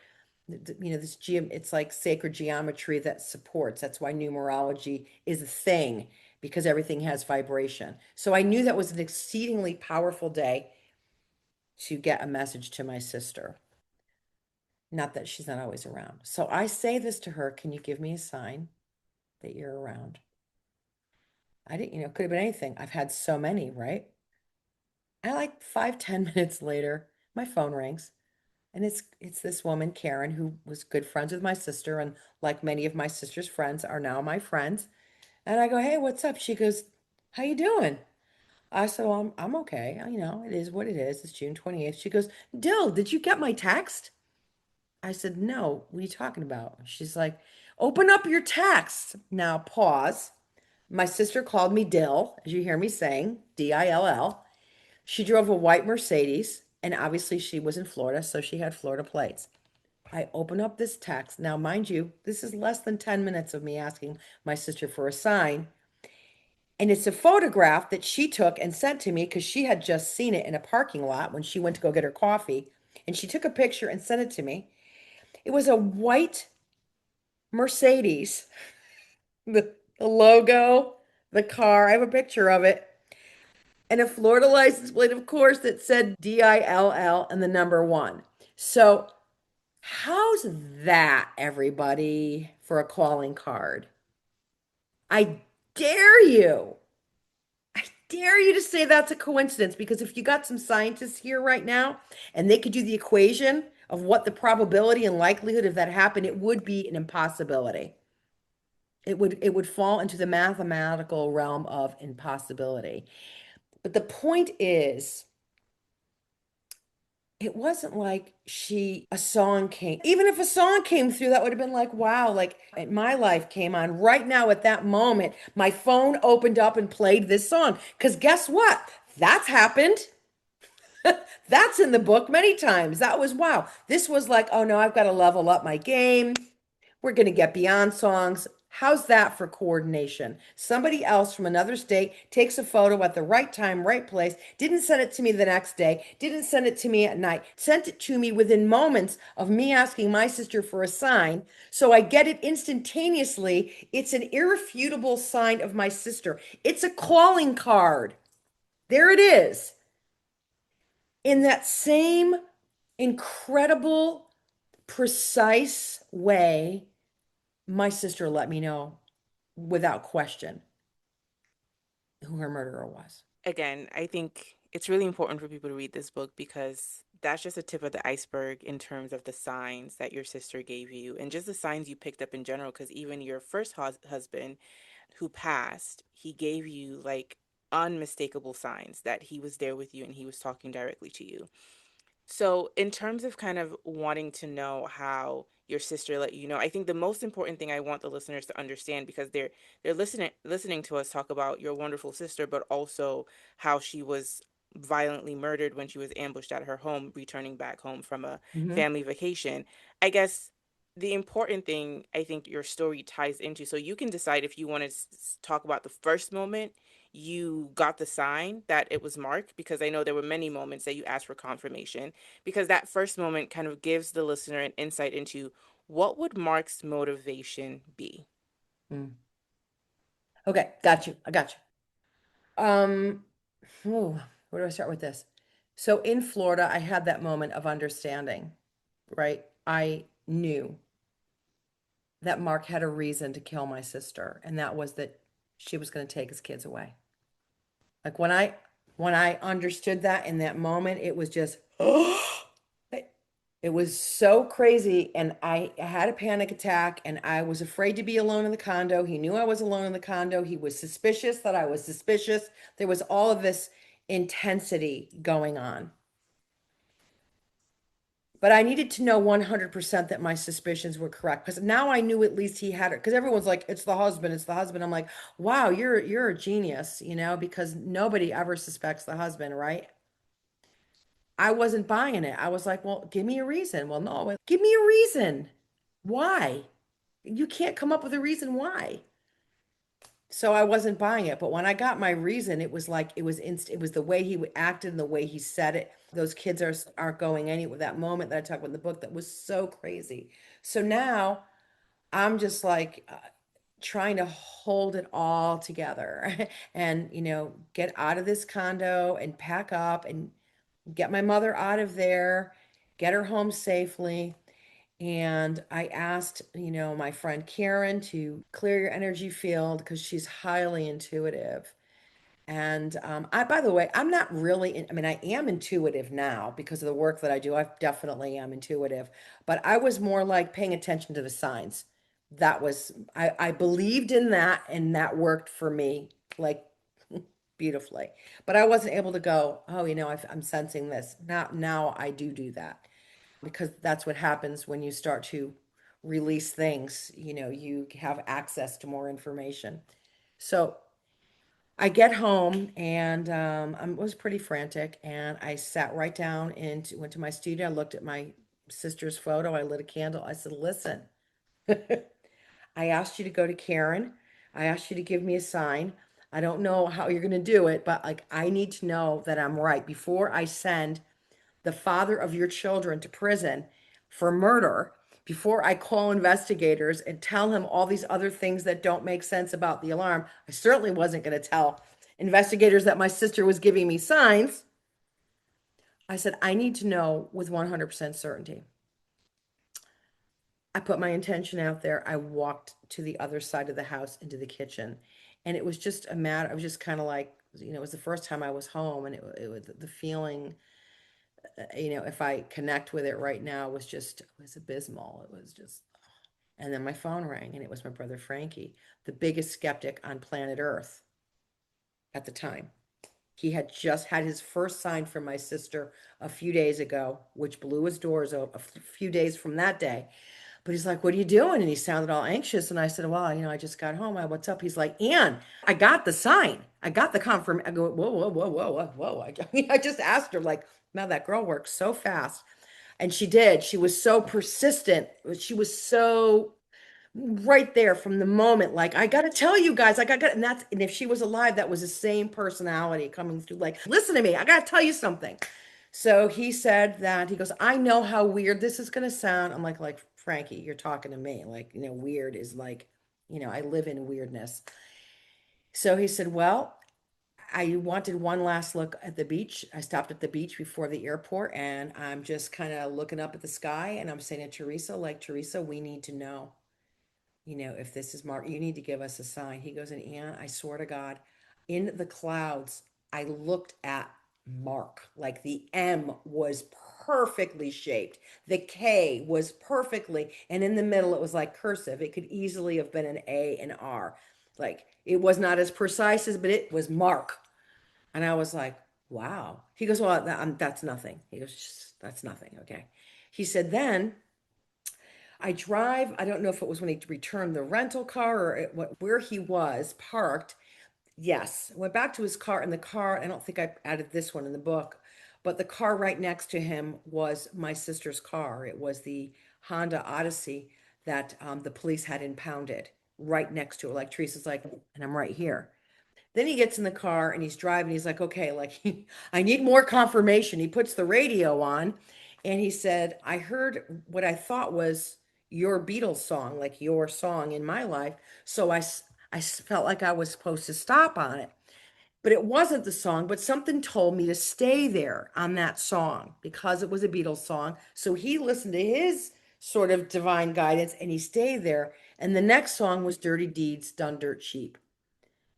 this it's like sacred geometry that supports. That's why numerology is a thing because everything has vibration. So I knew that was an exceedingly powerful day to get a message to my sister. Not that she's not always around. So I say this to her, can you give me a sign that you're around? I didn't, could have been anything. I've had so many, right? I like 5, 10 minutes later, my phone rings. And it's this woman, Karen, who was good friends with my sister, and like many of my sister's friends are now my friends. And I go, hey, what's up? She goes, how you doing? I said, well, I'm okay. It is what it is. It's June 28th. She goes, Dill, did you get my text? I said, no, what are you talking about? She's like, open up your text. Now pause. My sister called me Dill, as you hear me saying, Dill. She drove a white Mercedes, and obviously she was in Florida, so she had Florida plates. I open up this text. Now, mind you, this is less than 10 minutes of me asking my sister for a sign. And it's a photograph that she took and sent to me because she had just seen it in a parking lot when she went to go get her coffee. And she took a picture and sent it to me. It was a white Mercedes, the logo, the car. I have a picture of it. And a Florida license plate, of course, that said DILL and the number one. So, how's that, everybody, for a calling card? I dare you. I dare you to say that's a coincidence because if you got some scientists here right now and they could do the equation of what the probability and likelihood of that happened, it would be an impossibility. It would fall into the mathematical realm of impossibility. But the point is, it wasn't like a song came. Even if a song came through, that would have been like, wow, like my life came on right now at that moment. My phone opened up and played this song. Because guess what? That's happened. That's in the book many times. That was wow. This was like, oh no, I've got to level up my game. We're going to get beyond songs. How's that for coordination? Somebody else from another state takes a photo at the right time, right place, didn't send it to me the next day, didn't send it to me at night, sent it to me within moments of me asking my sister for a sign. So I get it instantaneously. It's an irrefutable sign of my sister. It's a calling card. There it is. In that same incredible, precise way, my sister let me know without question who her murderer was. Again, I think it's really important for people to read this book because that's just a tip of the iceberg in terms of the signs that your sister gave you and just the signs you picked up in general. Because even your first husband who passed, he gave you like unmistakable signs that he was there with you and he was talking directly to you. So, in terms of kind of wanting to know how your sister let you know, I think the most important thing I want the listeners to understand because they're listening to us talk about your wonderful sister, but also how she was violently murdered when she was ambushed at her home returning back home from a Hmm. family vacation. I guess the important thing I think your story ties into, so you can decide if you want to talk about the first moment you got the sign that it was Mark, because I know there were many moments that you asked for confirmation, because that first moment kind of gives the listener an insight into what would Mark's motivation be. Mm. Okay, got you. I got you. Where do I start with this? So in Florida, I had that moment of understanding, right? I knew that Mark had a reason to kill my sister, and that was that she was going to take his kids away. Like when I understood that in that moment, it was just it, it was so crazy, and I had a panic attack, and I was afraid to be alone in the condo. He knew I was alone in the condo. He was suspicious that I was suspicious. There was all of this intensity going on. But I needed to know 100% that my suspicions were correct because now I knew at least he had it. Because everyone's like, it's the husband, it's the husband. I'm like, wow, you're a genius, because nobody ever suspects the husband, right? I wasn't buying it. I was like, well, give me a reason. Well, no, give me a reason. Why? You can't come up with a reason why. So I wasn't buying it. But when I got my reason, it was like it was the way he acted and the way he said it. Those kids aren't going anywhere. That moment that I talk about in the book, that was so crazy. So now I'm just like trying to hold it all together and, get out of this condo and pack up and get my mother out of there, get her home safely. And I asked, my friend Karen to clear your energy field because she's highly intuitive. And by the way, I'm not really, I mean, I am intuitive now because of the work that I do. I definitely am intuitive, but I was more like paying attention to the signs. I believed in that, and that worked for me like beautifully. But I wasn't able to go, oh, I'm sensing this. Now I do that because that's what happens when you start to release things. You have access to more information. So I get home and I was pretty frantic, and I sat right down and went to my studio. I looked at my sister's photo. I lit a candle. I said, listen, I asked you to go to Karen. I asked you to give me a sign. I don't know how you're going to do it, but like I need to know that I'm right before I send the father of your children to prison for murder, before I call investigators and tell him all these other things that don't make sense about the alarm. I certainly wasn't going to tell investigators that my sister was giving me signs. I said, I need to know with 100% certainty. I put my intention out there. I walked to the other side of the house into the kitchen. And it was just a matter, I was just kind of like, it was the first time I was home, and it was the feeling, if I connect with it right now, it was abysmal. It was just, and then my phone rang, and it was my brother Frankie, the biggest skeptic on planet Earth at the time. He had just had his first sign from my sister a few days ago, which blew his doors open a few days from that day. But he's like, what are you doing? And he sounded all anxious. And I said, well, I just got home. What's up? He's like, Ann, I got the sign. I got the confirm. I go, whoa, whoa, whoa, whoa, whoa, whoa. I just asked her, like, man, that girl works so fast. And she did. She was so persistent. She was so right there from the moment, like, I got to tell you guys, like, and if she was alive, that was the same personality coming through, like, listen to me, I got to tell you something. So he said that, he goes, I know how weird this is going to sound. I'm like, Frankie, you're talking to me. Like, weird is like, I live in weirdness. So he said, well, I wanted one last look at the beach. I stopped at the beach before the airport, and I'm just kind of looking up at the sky, and I'm saying to Teresa, like, Teresa, we need to know, if this is Mark, you need to give us a sign. He goes, and Ann, I swear to God, in the clouds, I looked at Mark. Like the M was perfectly shaped. The K was perfectly, and in the middle, it was like cursive. It could easily have been an A and R. Like it was not as precise as, but it was Mark. And I was like, wow. He goes, well, that's nothing. He goes, that's nothing. Okay. He said, then I drive. I don't know if it was when he returned the rental car or where he was parked. Yes, went back to his car. In the car, I don't think I added this one in the book, but the car right next to him was my sister's car. It was the Honda Odyssey that the police had impounded right next to it. Like Teresa's like, and I'm right here. Then he gets in the car and he's driving. He's like, okay, like I need more confirmation. He puts the radio on and he said, I heard what I thought was your Beatles song, like your song in my life. So I felt like I was supposed to stop on it. But it wasn't the song, but something told me to stay there on that song because it was a Beatles song. So he listened to his sort of divine guidance and he stayed there. And the next song was Dirty Deeds Done Dirt Cheap.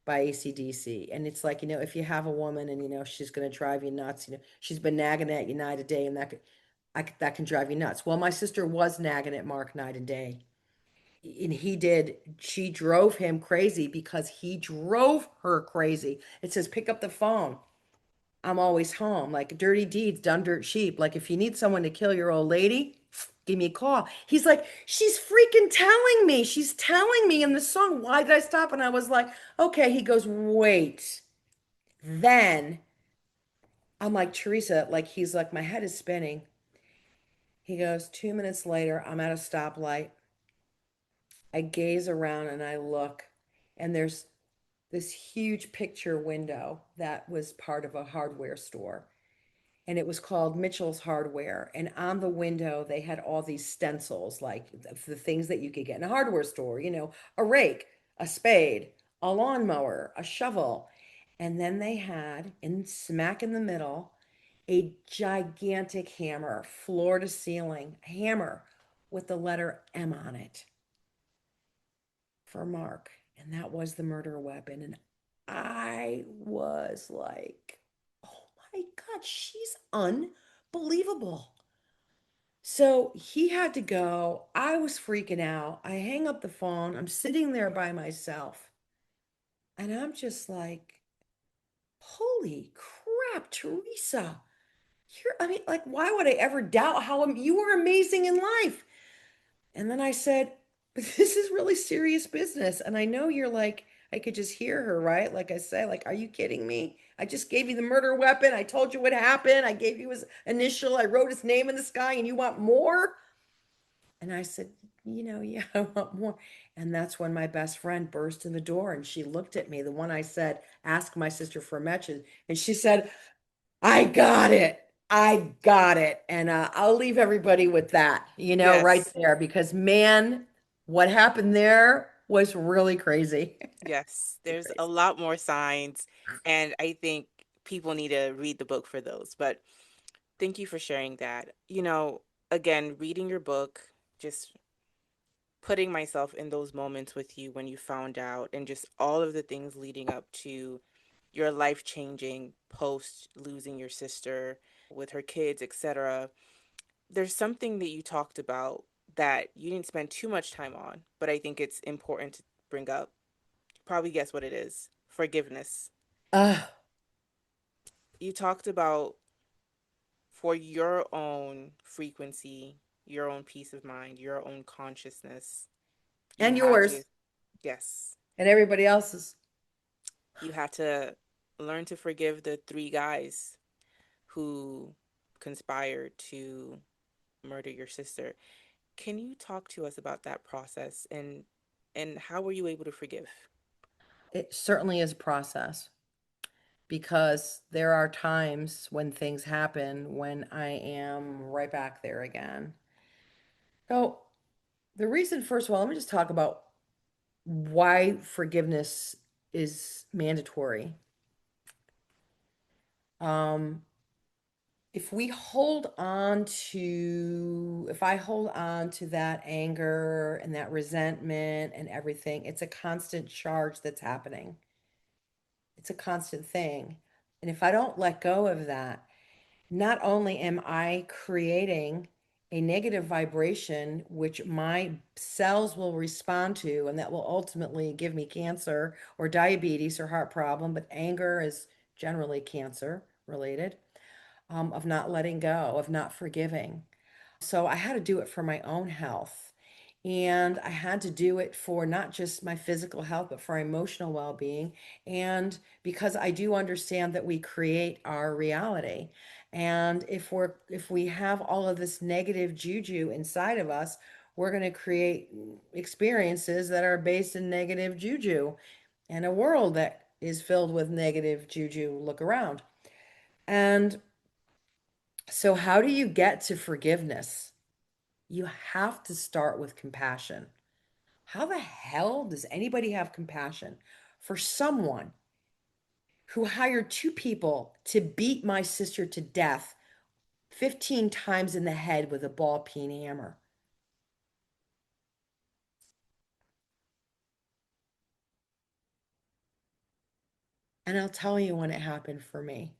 by AC/DC. And it's like, if you have a woman and, she's going to drive you nuts, she's been nagging at you night and day, and that can drive you nuts. Well, my sister was nagging at Mark night and day. And she drove him crazy because he drove her crazy. It says, pick up the phone. I'm always home. Like dirty deeds done dirt cheap. Like if you need someone to kill your old lady, give me a call. He's like, she's freaking telling me. She's telling me in the song. Why did I stop? And I was like, okay. He goes, wait. Then I'm like, Teresa, like he's like, my head is spinning. He goes, 2 minutes later, I'm at a stoplight. I gaze around and I look, and there's this huge picture window that was part of a hardware store. And it was called Mitchell's Hardware. And on the window, they had all these stencils, like the things that you could get in a hardware store, a rake, a spade, a lawnmower, a shovel. And then they had, in smack in the middle, a gigantic hammer, floor to ceiling hammer with the letter M on it for Mark. And that was the murder weapon. And I was like, oh my God, she's unbelievable. So he had to go. I was freaking out. I hang up the phone. I'm sitting there by myself. And I'm just like, holy crap, Teresa. I mean, like, why would I ever doubt how you were amazing in life? And then I said, but this is really serious business. And I know you're like, I could just hear her, right? Like I said, like, are you kidding me? I just gave you the murder weapon. I told you what happened. I gave you his initial. I wrote his name in the sky, and you want more? And I said, yeah, I want more. And that's when my best friend burst in the door and she looked at me, the one I said, ask my sister for a match. And she said, I got it. I got it. And I'll leave everybody with that, right Yes. there, because man, what happened there was really crazy. Yes. Really There's a crazy. lot more signs, and I think people need to read the book for those. But thank you for sharing that. Again, reading your book, just putting myself in those moments with you when you found out, and just all of the things leading up to your life changing post losing your sister with her kids, etc. There's something that you talked about that you didn't spend too much time on, but I think it's important to bring up. Probably guess what it is. Forgiveness. Uh, You talked about for your own frequency, your own peace of mind, your own consciousness, you and had to, yours yes, and everybody else's. you had to learn to forgive the three guys who conspired to murder your sister. Can you talk to us about that process, and how were you able to forgive? It certainly is a process because there are times when things happen when I am right back there again. So, the reason, first of all, let me just talk about why forgiveness is mandatory. Um, if I hold on to that anger and that resentment and everything, it's a constant charge that's happening. It's a constant thing. And if I don't let go of that, not only am I creating a negative vibration, which my cells will respond to, and that will ultimately give me cancer or diabetes or heart problem, but anger is generally cancer related, of not letting go, of not forgiving. So I had to do it for my own health. And I had to do it for not just my physical health, but for emotional well-being. And because I do understand that we create our reality. And if we have all of this negative juju inside of us, we're going to create experiences that are based in negative juju and a world that is filled with negative juju. Look around. And so how do you get to forgiveness? You have to start with compassion. How the hell does anybody have compassion for someone who hired two people to beat my sister to death 15 times in the head with a ball peen hammer? And I'll tell you when it happened for me.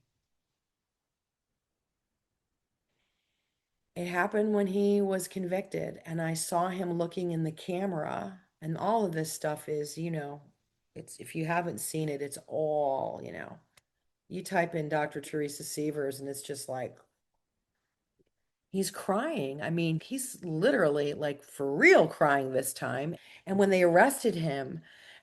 It happened when he was convicted, and I saw him looking in the camera, and all of this stuff is, it's if you haven't seen it, it's all, you type in Dr. Teresa Sievers, and it's just like he's crying. I mean, he's literally like for real crying this time. And when they arrested him,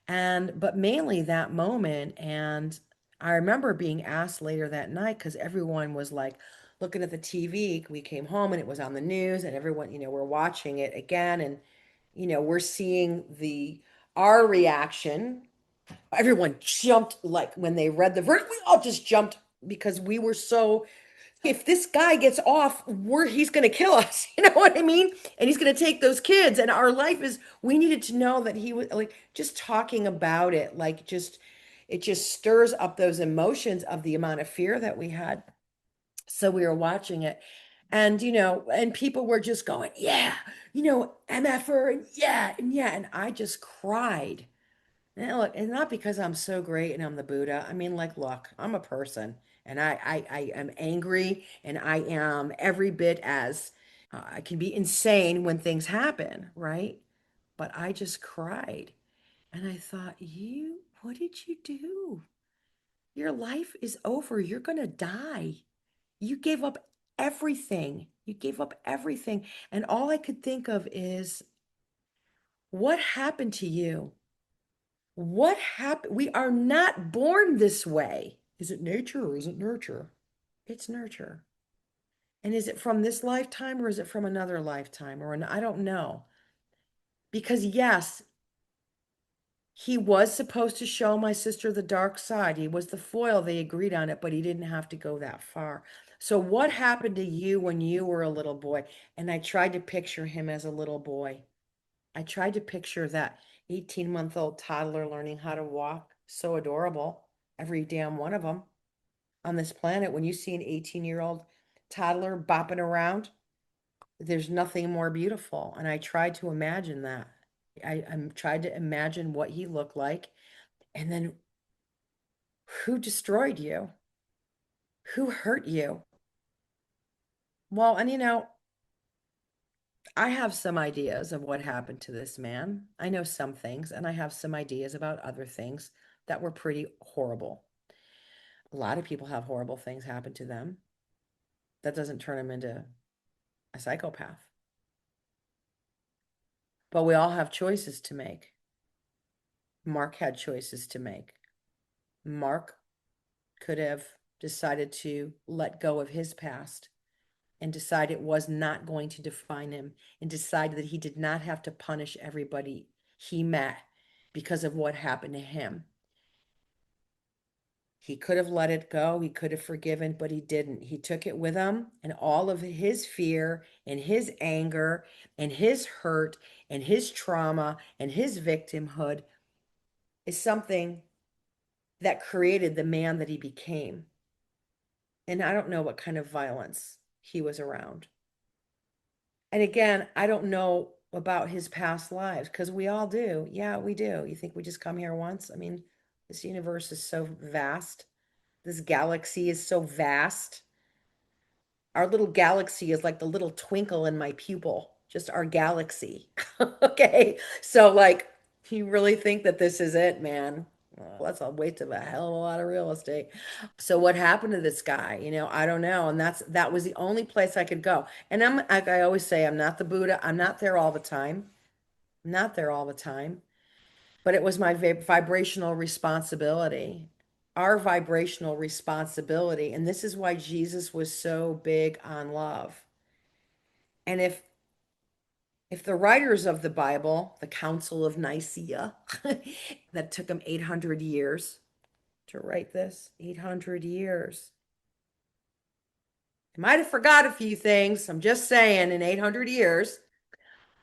but mainly that moment, and I remember being asked later that night because everyone was like looking at the TV. We came home and it was on the news, and everyone, we're watching it again, and we're seeing the our reaction. Everyone jumped like when they read the verdict, we all just jumped because we were so if this guy gets off, he's going to kill us. You know what I mean? And he's going to take those kids. And our life is, we needed to know that he was like, just talking about it, like it just stirs up those emotions of the amount of fear that we had. So we were watching it. And, and people were just going, yeah, MFer, and yeah, and yeah. And I just cried. And look, and not because I'm so great and I'm the Buddha. I mean, like, look, I'm a person and I am angry and I am every bit as I can be insane when things happen, right? But I just cried and I thought, what did you do? Your life is over. You're going to die. You gave up everything. You gave up everything. And all I could think of is, what happened to you? What happened? We are not born this way. Is it nature or is it nurture? It's nurture. And is it from this lifetime or is it from another lifetime I don't know. Because yes, he was supposed to show my sister the dark side. He was the foil. They agreed on it, but he didn't have to go that far. So what happened to you when you were a little boy? And I tried to picture him as a little boy. I tried to picture that 18-month-old toddler learning how to walk. So adorable. Every damn one of them on this planet. When you see an 18-year-old toddler bopping around, there's nothing more beautiful. And I tried to imagine that. I tried to imagine what he looked like. And then who destroyed you? Who hurt you? Well, and I have some ideas of what happened to this man. I know some things, and I have some ideas about other things that were pretty horrible. A lot of people have horrible things happen to them. That doesn't turn them into a psychopath. But we all have choices to make. Mark had choices to make. Mark could have decided to let go of his past and decide it was not going to define him and decide that he did not have to punish everybody he met because of what happened to him. He could have let it go. He could have forgiven, but he didn't. He took it with him, and all of his fear and his anger and his hurt and his trauma and his victimhood is something that created the man that he became. And I don't know what kind of violence he was around. And again, I don't know about his past lives because we all do. Yeah, we do. You think we just come here once? I mean, this universe is so vast. This galaxy is so vast. Our little galaxy is like the little twinkle in my pupil, just our galaxy. Okay. So, like, you really think that this is it, man? Well, that's a waste of a hell of a lot of real estate. So what happened to this guy? I don't know. And that was the only place I could go. And like I always say, I'm not the Buddha. I'm not there all the time. I'm not there all the time. But it was my vibrational responsibility. Our vibrational responsibility. And this is why Jesus was so big on love. And if the writers of the Bible, the Council of Nicaea, that took them 800 years to write this, 800 years. I might have forgot a few things. I'm just saying, in 800 years,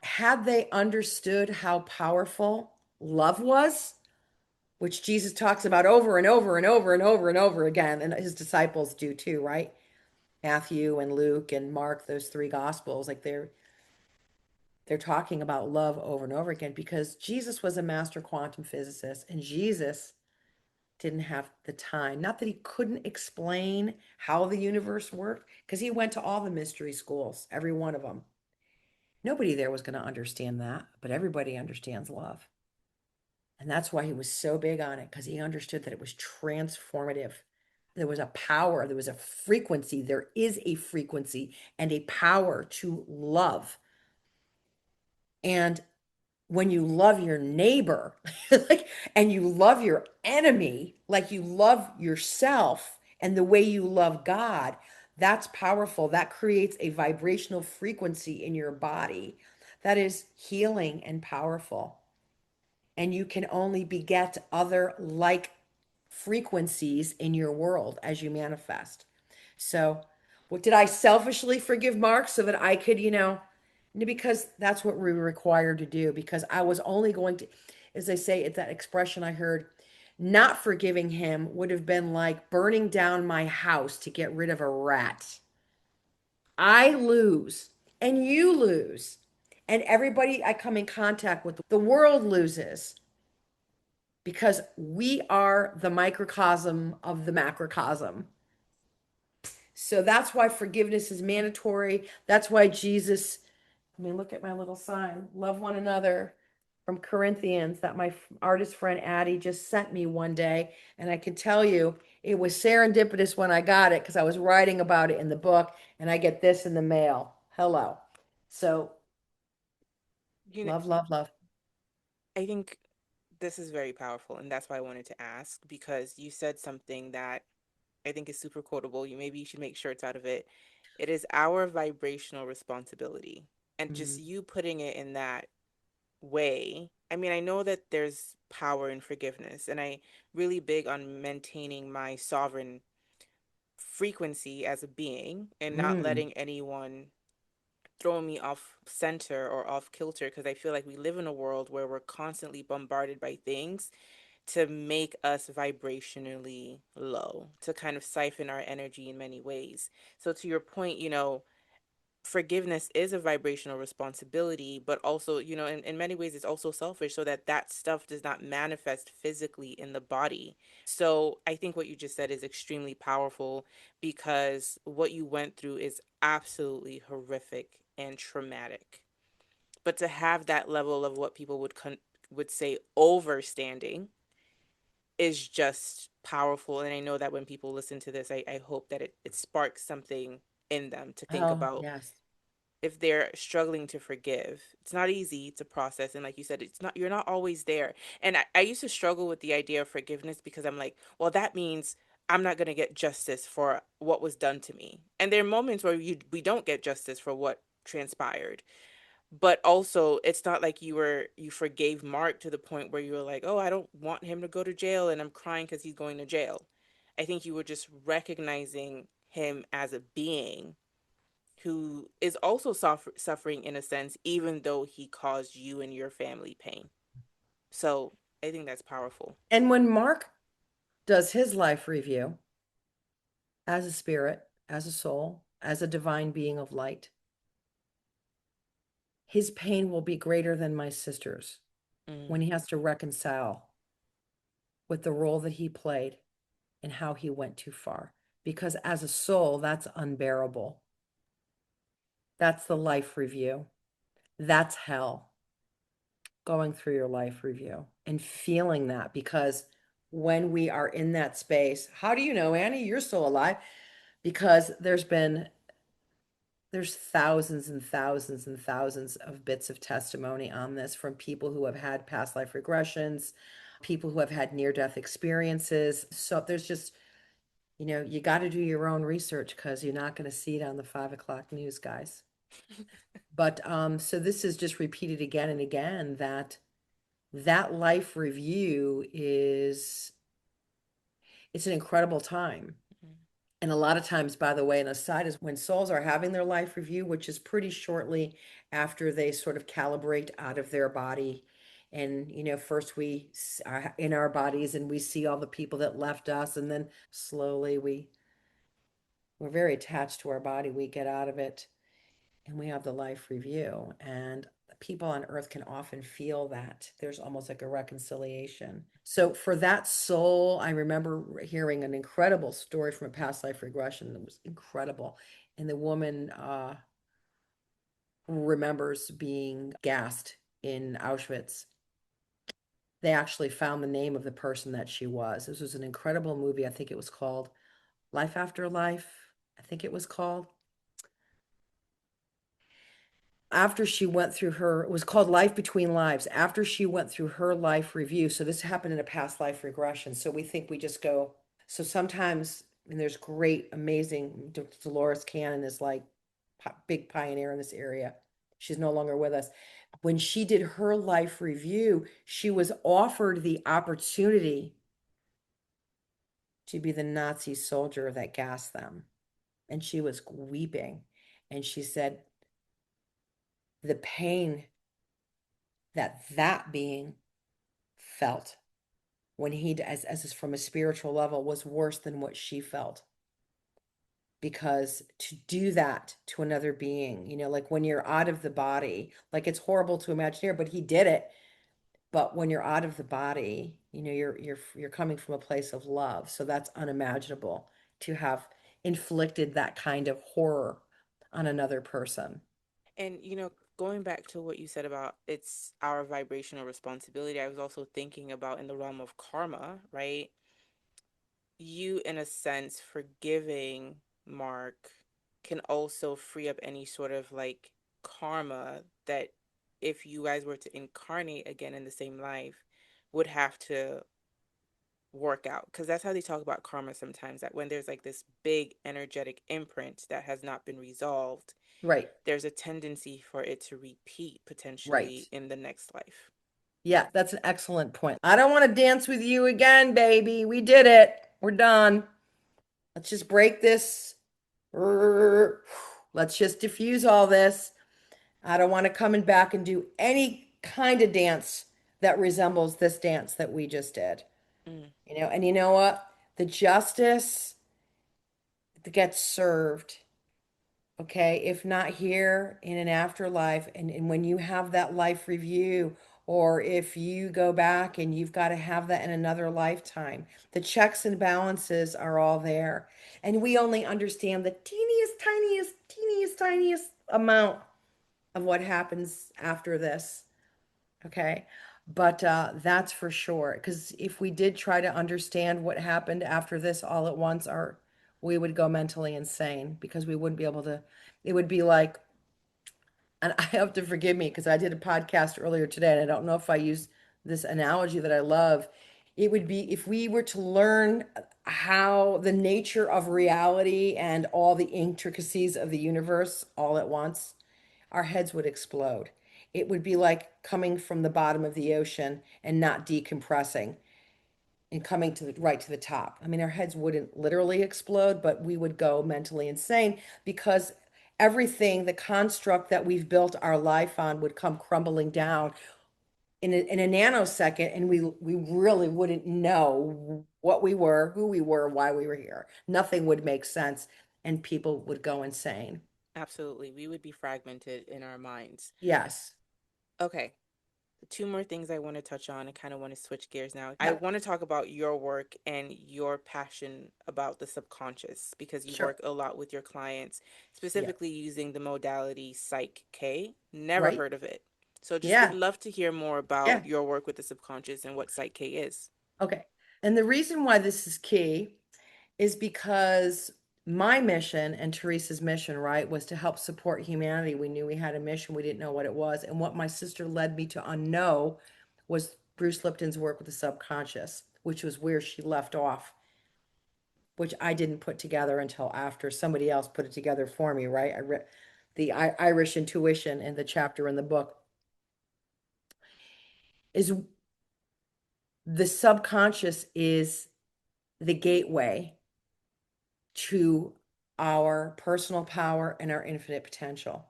had they understood how powerful love was, which Jesus talks about over and over and over and over and over again, and his disciples do too, right? Matthew and Luke and Mark, those three gospels, like they're talking about love over and over again because Jesus was a master quantum physicist, and Jesus didn't have the time. Not that he couldn't explain how the universe worked, because he went to all the mystery schools, every one of them. Nobody there was going to understand that, but everybody understands love. And that's why he was so big on it, because he understood that it was transformative. There was a power, there was a frequency, there is a frequency and a power to love. And when you love your neighbor, like, and you love your enemy, like you love yourself and the way you love God, that's powerful. That creates a vibrational frequency in your body that is healing and powerful. And you can only beget other like frequencies in your world as you manifest. So, what did I selfishly forgive Mark so that I could, because that's what we were required to do. Because I was only going to, as they say, it's that expression I heard, not forgiving him would have been like burning down my house to get rid of a rat. I lose and you lose. And everybody I come in contact with, the world loses because we are the microcosm of the macrocosm. So that's why forgiveness is mandatory. That's why Jesus, I mean, look at my little sign, love one another from Corinthians that my artist friend Addie just sent me one day. And I can tell you, it was serendipitous when I got it because I was writing about it in the book and I get this in the mail. Hello. So You know, love, love, love. I think this is very powerful, and that's why I wanted to ask because you said something that I think is super quotable. Maybe you should make shirts out of it. It is our vibrational responsibility. And just Mm, you putting it in that way. I mean, I know that there's power in forgiveness, and I really big on maintaining my sovereign frequency as a being and not mm, letting anyone throw me off center or off kilter because I feel like we live in a world where we're constantly bombarded by things to make us vibrationally low, to kind of siphon our energy in many ways. So, to your point, forgiveness is a vibrational responsibility, but also, in many ways, it's also selfish so that that stuff does not manifest physically in the body. So, I think what you just said is extremely powerful because what you went through is absolutely horrific and traumatic. But to have that level of what people would say overstanding is just powerful. And I know that when people listen to this, I hope that it sparks something in them to think oh, about yes. if they're struggling to forgive. It's not easy to process. And like you said, you're not always there. And I used to struggle with the idea of forgiveness because I'm like, well, that means I'm not going to get justice for what was done to me. And there are moments where we don't get justice for what transpired, but also it's not like you forgave Mark to the point where you were like, "Oh, I don't want him to go to jail and I'm crying cuz he's going to jail." I think you were just recognizing him as a being who is also suffering in a sense even though he caused you and your family pain. So, I think that's powerful. And when Mark does his life review as a spirit, as a soul, as a divine being of light, his pain will be greater than my sister's when Mm. he has to reconcile with the role that he played and how he went too far. Because as a soul, that's unbearable. That's the life review. That's hell, going through your life review and feeling that. Because when we are in that space, how do you know, Annie, you're still alive? Because there's thousands and thousands and thousands of bits of testimony on this from people who have had past life regressions, people who have had near-death experiences. So there's just, you got to do your own research because you're not going to see it on the 5 o'clock news, guys. But so this is just repeated again and again that that life review it's an incredible time. Mm. And a lot of times, by the way, an aside is when souls are having their life review, which is pretty shortly after they sort of calibrate out of their body. And, first are in our bodies and we see all the people that left us. And then slowly we're very attached to our body. We get out of it and we have the life review. And people on earth can often feel that. There's almost like a reconciliation. So for that soul, I remember hearing an incredible story from a past life regression that was incredible. And the woman remembers being gassed in Auschwitz. They actually found the name of the person that she was. This was an incredible movie. I think it was called Life After Life. I think it was called. After she went through her, it was called Life Between Lives. After she went through her life review, so this happened in a past life regression. So we think we just go. So sometimes, and there's great, amazing, Dolores Cannon is like big pioneer in this area. She's no longer with us. When she did her life review, she was offered the opportunity to be the Nazi soldier that gassed them. And she was weeping. And she said, the pain that that being felt when he, as from a spiritual level, was worse than what she felt. Because to do that to another being, like when you're out of the body, like it's horrible to imagine here, but he did it. But when you're out of the body, you're coming from a place of love. So that's unimaginable to have inflicted that kind of horror on another person. And, going back to what you said about it's our vibrational responsibility, I was also thinking about in the realm of karma, right? You, in a sense, forgiving Mark can also free up any sort of like karma that if you guys were to incarnate again in the same life would have to work out, because that's how they talk about karma sometimes, that when there's like this big energetic imprint that has not been resolved, Right, there's a tendency for it to repeat right. potentially in the next life. Yeah, that's an excellent point. I don't want to dance with you again, baby. We did it. We're done. Let's just break this. Let's just diffuse all this. I don't want to come in back and do any kind of dance that resembles this dance that we just did. Mm, And you know what? The justice that gets served, okay, if not here in an afterlife, and when you have that life review, or if you go back and you've got to have that in another lifetime, the checks and balances are all there. And we only understand the teeniest, tiniest, teeniest, tiniest amount of what happens after this. Okay. But that's for sure. Because if we did try to understand what happened after this all at once, we would go mentally insane because we wouldn't be able to. It would be like, and I have to forgive me because I did a podcast earlier today, and I don't know if I use this analogy that I love. It would be if we were to learn how the nature of reality and all the intricacies of the universe all at once, our heads would explode. It would be like coming from the bottom of the ocean and not decompressing and coming to the right to the top. I mean, our heads wouldn't literally explode, but we would go mentally insane because everything, the construct that we've built our life on would come crumbling down in a nanosecond, and we really wouldn't know what we were, who we were, why we were here. Nothing would make sense, and people would go insane. absolutely. We would be fragmented in our minds. Yes. Okay. Two more things I want to touch on. I kind of want to switch gears now. I Yep. want to talk about your work and your passion about the subconscious because you Sure. work a lot with your clients, Yeah. specifically using the modality PSYCH-K. Never Right. heard of it. So just would Yeah. love to hear more about Yeah. your work with the subconscious and what PSYCH-K is. Okay. And the reason why this is key is because my mission and Teresa's mission, right, was to help support humanity. We knew we had a mission, we didn't know what it was. And what my sister led me to unknow was Bruce Lipton's work with the subconscious, which was where she left off, which I didn't put together until after somebody else put it together for me, right? I read the Irish intuition in the chapter in the book is the subconscious is the gateway to our personal power and our infinite potential.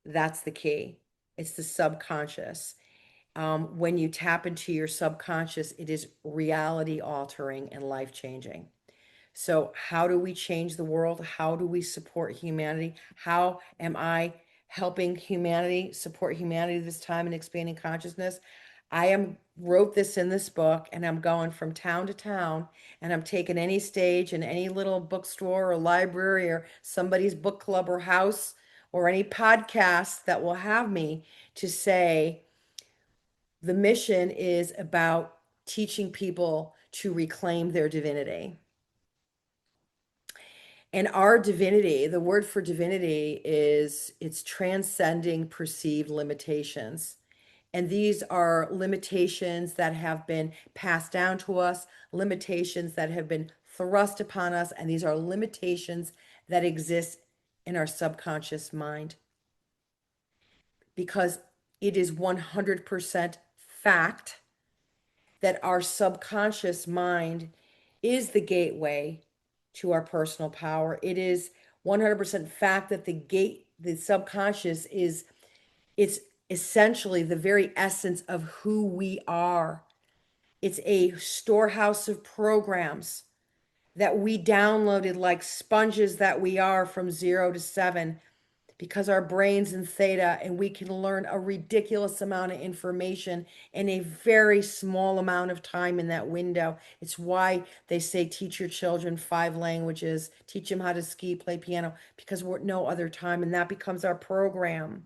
That's the key. It's the subconscious. When you tap into your subconscious, it is reality altering and life changing. So, how do we change the world? How do we support humanity? How am I helping humanity, support humanity this time and expanding consciousness. I am wrote this in this book and I'm going from town to town and I'm taking any stage in any little bookstore or library or somebody's book club or house or any podcast that will have me to say the mission is about teaching people to reclaim their divinity. And our divinity, the word for divinity is it's transcending perceived limitations. And these are limitations that have been passed down to us, limitations that have been thrust upon us, and these are limitations that exist in our subconscious mind because it is 100% fact that our subconscious mind is the gateway to our personal power. It is 100% fact that the subconscious it's essentially the very essence of who we are. It's a storehouse of programs that we downloaded like sponges that we are from 0 to 7 because our brains in theta and we can learn a ridiculous amount of information in a very small amount of time in that window. It's why they say teach your children 5 languages, teach them how to ski, play piano, because we're no other time, and that becomes our program,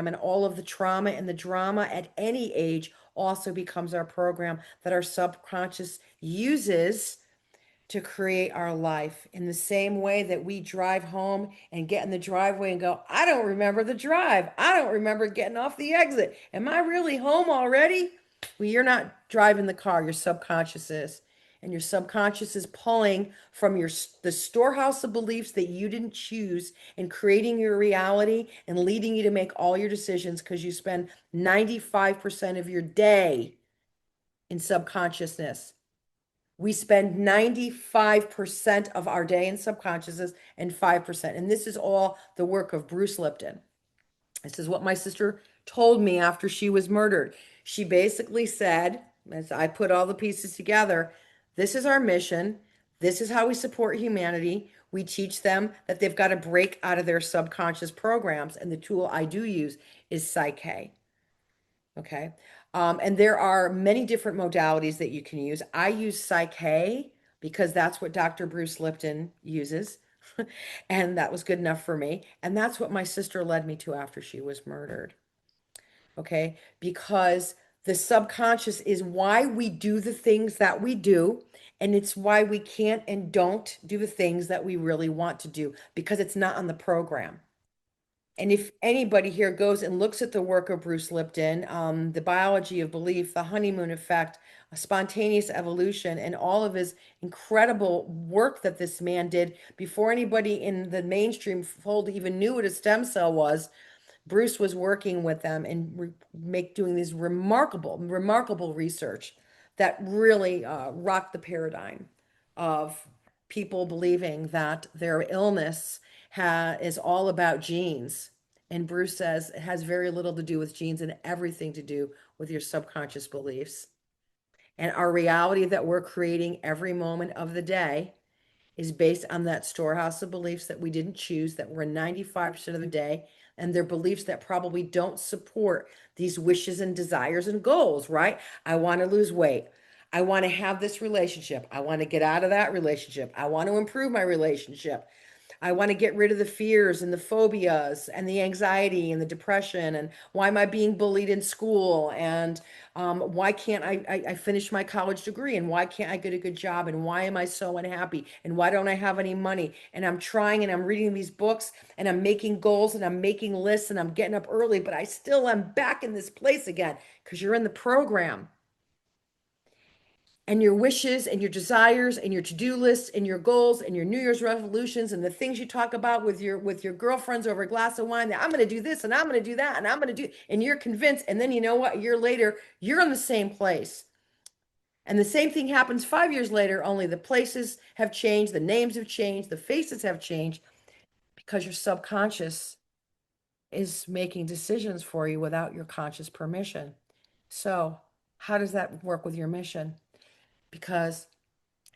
and all of the trauma and the drama at any age also becomes our program that our subconscious uses to create our life. In the same way that we drive home and get in the driveway and go, I don't remember the drive. I don't remember getting off the exit. Am I really home already? Well, you're not driving the car, your subconscious is. And your subconscious is pulling from the storehouse of beliefs that you didn't choose and creating your reality and leading you to make all your decisions because you spend 95% of your day in subconsciousness. We spend 95% of our day in subconsciousness and 5%. And this is all the work of Bruce Lipton. This is what my sister told me after she was murdered. She basically said, as I put all the pieces together, this is our mission. This is how we support humanity. We teach them that they've got to break out of their subconscious programs. And the tool I do use is PSYCH-K. Okay. And there are many different modalities that you can use. I use PSYCH-K because that's what Dr. Bruce Lipton uses. And that was good enough for me. And that's what my sister led me to after she was murdered. Okay. Because the subconscious is why we do the things that we do. And it's why we can't and don't do the things that we really want to do because it's not on the program. And if anybody here goes and looks at the work of Bruce Lipton, The Biology of Belief, The Honeymoon Effect, Spontaneous Evolution, and all of his incredible work that this man did before anybody in the mainstream fold even knew what a stem cell was, Bruce was working with them and doing these remarkable research that really rocked the paradigm of people believing that their illness is all about genes. And Bruce says it has very little to do with genes and everything to do with your subconscious beliefs. And our reality that we're creating every moment of the day is based on that storehouse of beliefs that we didn't choose, that were 95% of the day, and they're beliefs that probably don't support these wishes and desires and goals, right? I want to lose weight. I want to have this relationship. I want to get out of that relationship. I want to improve my relationship. I want to get rid of the fears and the phobias and the anxiety and the depression. And why am I being bullied in school? And why can't I finish my college degree? And why can't I get a good job? And why am I so unhappy? And why don't I have any money? And I'm trying and I'm reading these books and I'm making goals and I'm making lists and I'm getting up early, but I still am back in this place again because you're in the program and your wishes and your desires and your to-do lists and your goals and your New Year's resolutions and the things you talk about with your girlfriends over a glass of wine that I'm going to do this and I'm going to do that and I'm going to do and you're convinced and then you know what, a year later you're in the same place. And the same thing happens 5 years later, only the places have changed, the names have changed, the faces have changed because your subconscious is making decisions for you without your conscious permission. So, how does that work with your mission? Because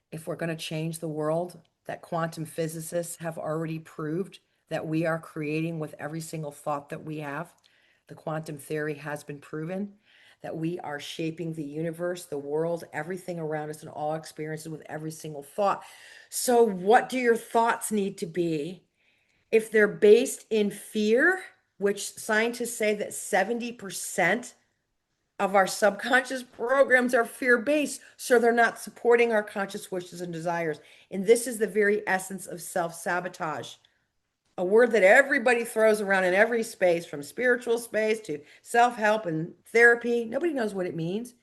if we're going to change the world that quantum physicists have already proved that we are creating with every single thought that we have. The quantum theory has been proven that we are shaping the universe, the world, everything around us, and all experiences with every single thought. So, what do your thoughts need to be? If they're based in fear, which scientists say that 70% of our subconscious programs are fear-based, so they're not supporting our conscious wishes and desires. And this is the very essence of self-sabotage, a word that everybody throws around in every space, from spiritual space to self-help and therapy. Nobody knows what it means.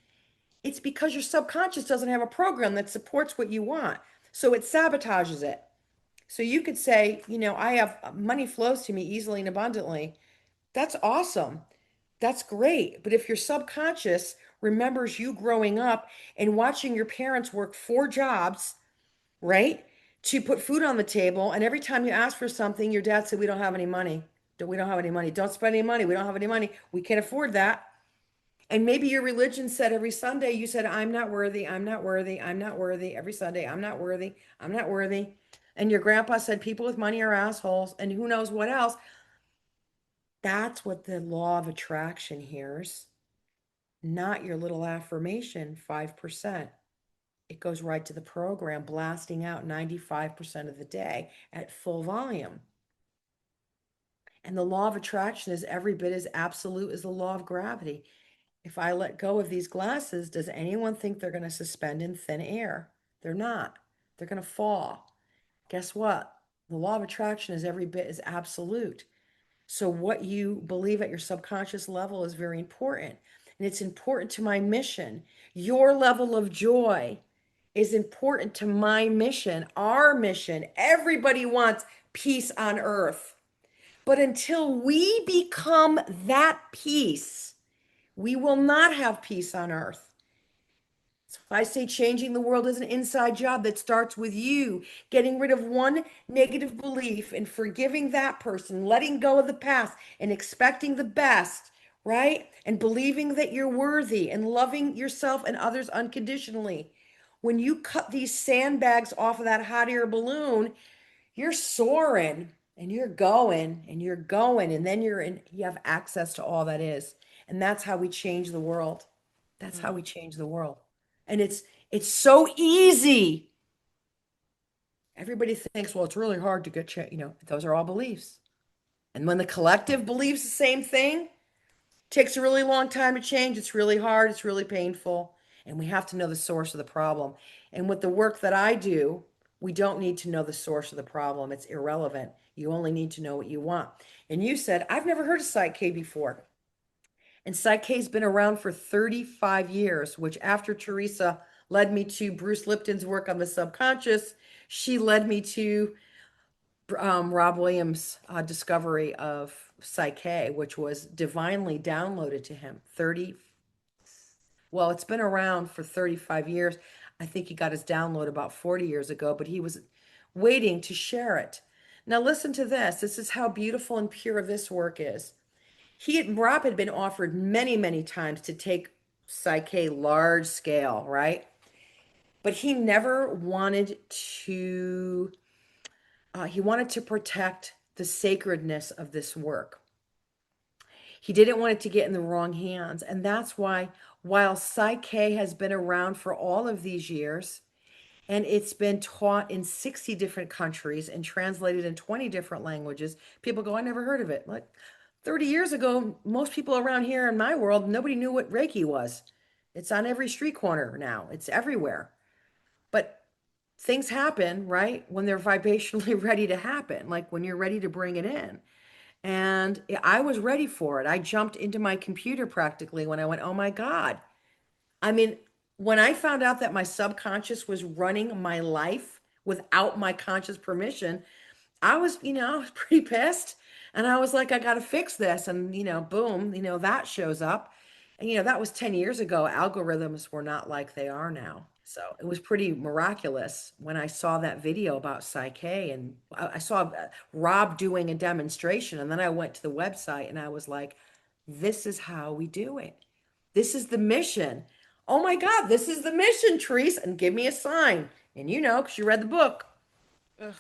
It's because your subconscious doesn't have a program that supports what you want. So it sabotages it. So you could say, I have money flows to me easily and abundantly. That's awesome. That's great. But if your subconscious remembers you growing up and watching your parents work four jobs, right, to put food on the table, and every time you ask for something, your dad said, "We don't have any money. We don't have any money. Don't spend any money. We don't have any money. We can't afford that." And maybe your religion said every Sunday, you said, "I'm not worthy. I'm not worthy. I'm not worthy." Every Sunday, "I'm not worthy. I'm not worthy." And your grandpa said, "People with money are assholes," and who knows what else. That's what the law of attraction hears, not your little affirmation, 5%. It goes right to the program, blasting out 95% of the day at full volume. And the law of attraction is every bit as absolute as the law of gravity. If I let go of these glasses, does anyone think they're going to suspend in thin air? They're not. They're going to fall. Guess what? The law of attraction is every bit as absolute. So, what you believe at your subconscious level is very important. And it's important to my mission. Your level of joy is important to my mission, our mission. Everybody wants peace on earth. But until we become that peace, we will not have peace on earth. So I say changing the world is an inside job that starts with you getting rid of one negative belief and forgiving that person, letting go of the past and expecting the best, right? And believing that you're worthy and loving yourself and others unconditionally. When you cut these sandbags off of that hot air balloon, you're soaring and you're going and you're going, and then you have access to all that is. And that's how we change the world. That's how we change the world. And it's so easy. Everybody thinks, well, it's really hard to get change. Those are all beliefs. And when the collective believes the same thing, it takes a really long time to change. It's really hard. It's really painful. And we have to know the source of the problem. And with the work that I do, we don't need to know the source of the problem. It's irrelevant. You only need to know what you want. And you said, I've never heard of PSYCH-K before. And PSYCH-K's been around for 35 years, which after Teresa led me to Bruce Lipton's work on the subconscious, she led me to Rob Williams' discovery of PSYCH-K, which was divinely downloaded to him. Well, it's been around for 35 years. I think he got his download about 40 years ago, but he was waiting to share it. Now, listen to this. This is how beautiful and pure this work is. Rob had been offered many, many times to take PSYCH-K large scale, right? But he never wanted to, he wanted to protect the sacredness of this work. He didn't want it to get in the wrong hands. And that's why, while PSYCH-K has been around for all of these years, and it's been taught in 60 different countries and translated in 20 different languages, people go, I never heard of it. Like 30 years ago, most people around here in my world, nobody knew what Reiki was. It's on every street corner now, it's everywhere. But things happen, right? When they're vibrationally ready to happen, like when you're ready to bring it in. And I was ready for it. I jumped into my computer practically when I went, oh my God. I mean, when I found out that my subconscious was running my life without my conscious permission, I was pretty pissed. And I was like, I got to fix this. And, boom, that shows up. And, that was 10 years ago. Algorithms were not like they are now. So it was pretty miraculous when I saw that video about PSYCH-K, and I saw Rob doing a demonstration. And then I went to the website and I was like, this is how we do it. This is the mission. Oh my God, this is the mission, Therese. And give me a sign. And because you read the book. Ugh.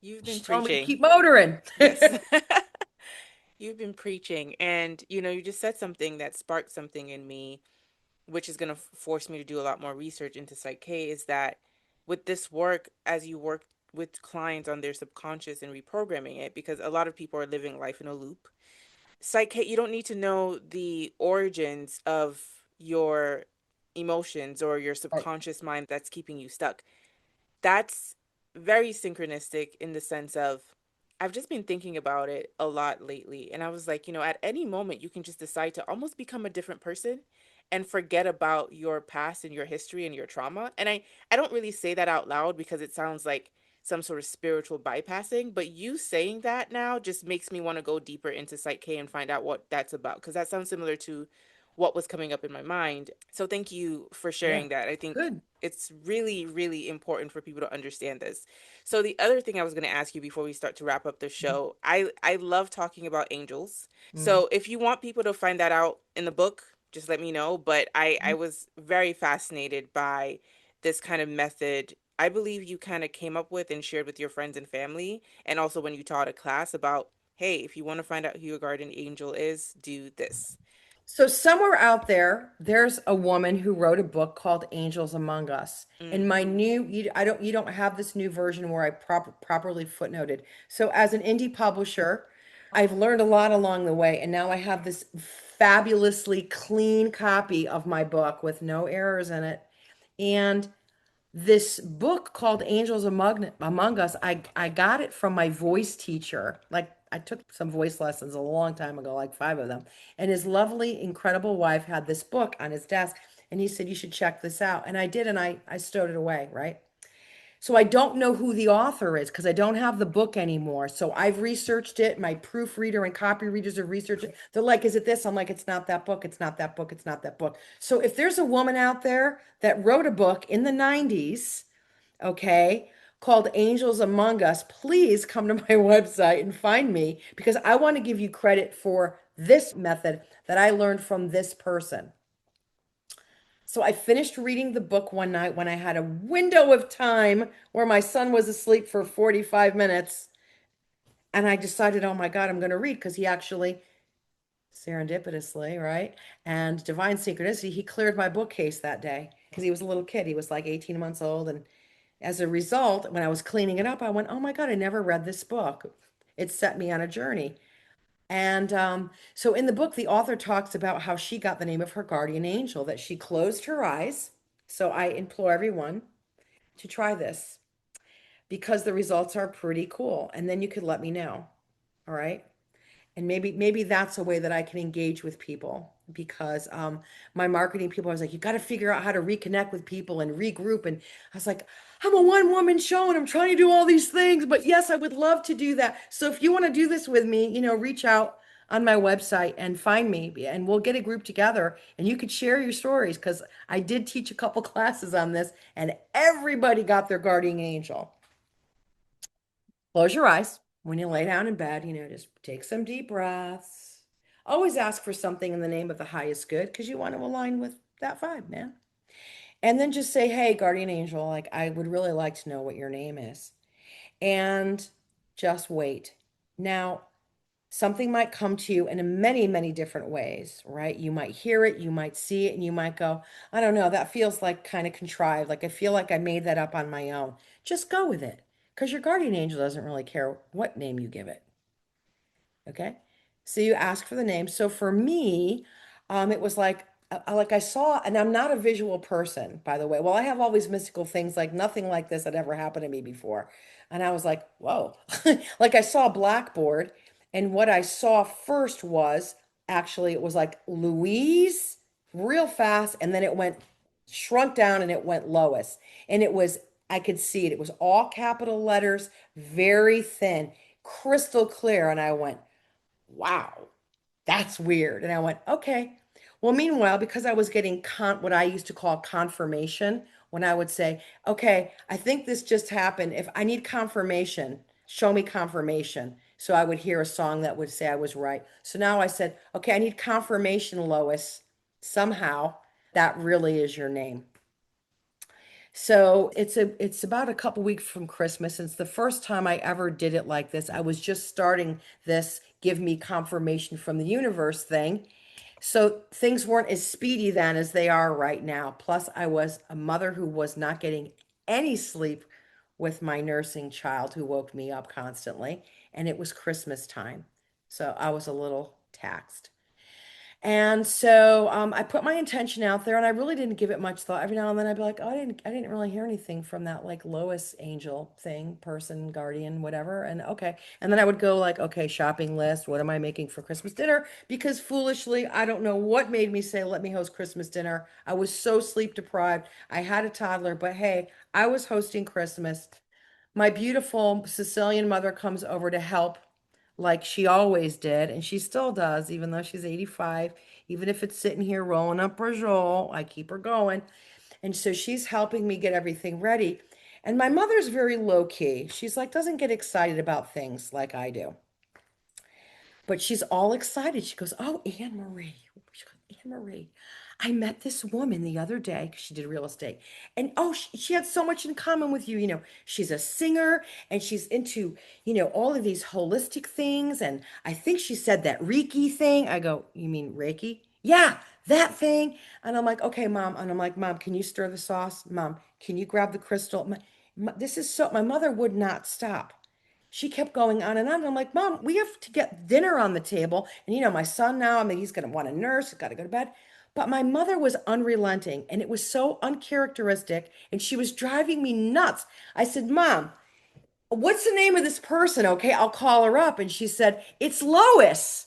You've been She told me to preaching. keep motoring. Yes. You've been preaching. And, you just said something that sparked something in me, which is going to force me to do a lot more research into Psych-K, is that with this work, as you work with clients on their subconscious and reprogramming it, because a lot of people are living life in a loop. Psych-K, you don't need to know the origins of your emotions or your Right. subconscious mind that's keeping you stuck. That's very synchronistic in the sense of I've just been thinking about it a lot lately. And I was like, at any moment, you can just decide to almost become a different person and forget about your past and your history and your trauma. And I don't really say that out loud because it sounds like some sort of spiritual bypassing, but you saying that now just makes me want to go deeper into Psych K and find out what that's about because that sounds similar to what was coming up in my mind. So thank you for Yeah. sharing that. I think Good. it's really, really important for people to understand this. So the other thing I was going to ask you before we start to wrap up the show, I love talking about angels. Mm. So if you want people to find that out in the book, just let me know. But I was very fascinated by this kind of method. I believe you kind of came up with and shared with your friends and family, and also when you taught a class about, hey, if you want to find out who your guardian angel is, do this. So somewhere out there, there's a woman who wrote a book called Angels Among Us. And Mm, my new, you don't have this new version where I properly footnoted. So as an indie publisher, I've learned a lot along the way, and now I have this fabulously clean copy of my book with no errors in it. And this book called Among Us, I got it from my voice teacher. Like I took some voice lessons a long time ago, like 5 of them. And his lovely, incredible wife had this book on his desk, and he said, "You should check this out." And I did, and I stowed it away, right? So I don't know who the author is because I don't have the book anymore. So I've researched it. My proofreader and copy readers have researched it. They're like, "Is it this?" I'm like, "It's not that book. It's not that book. It's not that book." So if there's a woman out there that wrote a book in the 90s, okay, called Angels Among Us, please come to my website and find me because I want to give you credit for this method that I learned from this person. So I finished reading the book one night when I had a window of time where my son was asleep for 45 minutes. And I decided, oh my God, I'm going to read because he actually serendipitously, right? And divine synchronicity, he cleared my bookcase that day because he was a little kid. He was like 18 months old. And as a result, when I was cleaning it up, I went, oh my God, I never read this book. It set me on a journey. And so in the book, the author talks about how she got the name of her guardian angel, that she closed her eyes. So I implore everyone to try this because the results are pretty cool. And then you could let me know. All right. And maybe that's a way that I can engage with people because my marketing people, I was like, you got to figure out how to reconnect with people and regroup. And I was like, I'm a one woman show and I'm trying to do all these things, but yes, I would love to do that. So if you want to do this with me, reach out on my website and find me and we'll get a group together and you could share your stories because I did teach a couple classes on this and everybody got their guardian angel. Close your eyes when you lay down in bed, just take some deep breaths. Always ask for something in the name of the highest good because you want to align with that vibe, man. And then just say, hey, guardian angel, like I would really like to know what your name is. And just wait. Now, something might come to you in many, many different ways, right? You might hear it, you might see it, and you might go, I don't know, that feels like kind of contrived. Like I feel like I made that up on my own. Just go with it because your guardian angel doesn't really care what name you give it. Okay. So you ask for the name. So for me, it was like I saw, and I'm not a visual person, by the way. Well, I have all these mystical things, like nothing like this had ever happened to me before. And I was like, whoa. Like I saw a blackboard, and what I saw first was actually it was like Louise real fast, and then it went shrunk down and it went Lois. And it was, I could see it. It was all capital letters, very thin, crystal clear. And I went, wow, that's weird. And I went, okay. Well, meanwhile, because I was getting what I used to call confirmation, when I would say, okay, I think this just happened. If I need confirmation, show me confirmation. So I would hear a song that would say I was right. So now I said, okay, I need confirmation, Lois. Somehow that really is your name. So it's about a couple weeks from Christmas. And it's the first time I ever did it like this. I was just starting this give me confirmation from the universe thing. So things weren't as speedy then as they are right now. Plus, I was a mother who was not getting any sleep with my nursing child who woke me up constantly. And it was Christmas time. So I was a little taxed. And so I put my intention out there and I really didn't give it much thought. Every now and then I'd be like, oh, I didn't really hear anything from that like Lois angel thing, person, guardian, whatever. And okay. And then I would go like, okay, shopping list. What am I making for Christmas dinner? Because foolishly, I don't know what made me say, let me host Christmas dinner. I was so sleep deprived. I had a toddler, but hey, I was hosting Christmas. My beautiful Sicilian mother comes over to help like she always did, and she still does, even though she's 85. Even if it's sitting here rolling up brajol, I keep her going. And so she's helping me get everything ready. And my mother's very low key. She's like, doesn't get excited about things like I do. But she's all excited. She goes, oh, Anne Marie. She goes, Anne Marie, I met this woman the other day because she did real estate. And oh, she had so much in common with you. You know, she's a singer and she's into, all of these holistic things. And I think she said that Reiki thing. I go, you mean Reiki? Yeah, that thing. And I'm like, okay, mom. And I'm like, mom, can you stir the sauce? Mom, can you grab the crystal? This is so, my mother would not stop. She kept going on and on. And I'm like, Mom, we have to get dinner on the table. And my son now, I mean, he's going to want a nurse, he's got to go to bed. But my mother was unrelenting and it was so uncharacteristic and she was driving me nuts. I said, Mom, what's the name of this person? Okay, I'll call her up. And she said, it's Lois.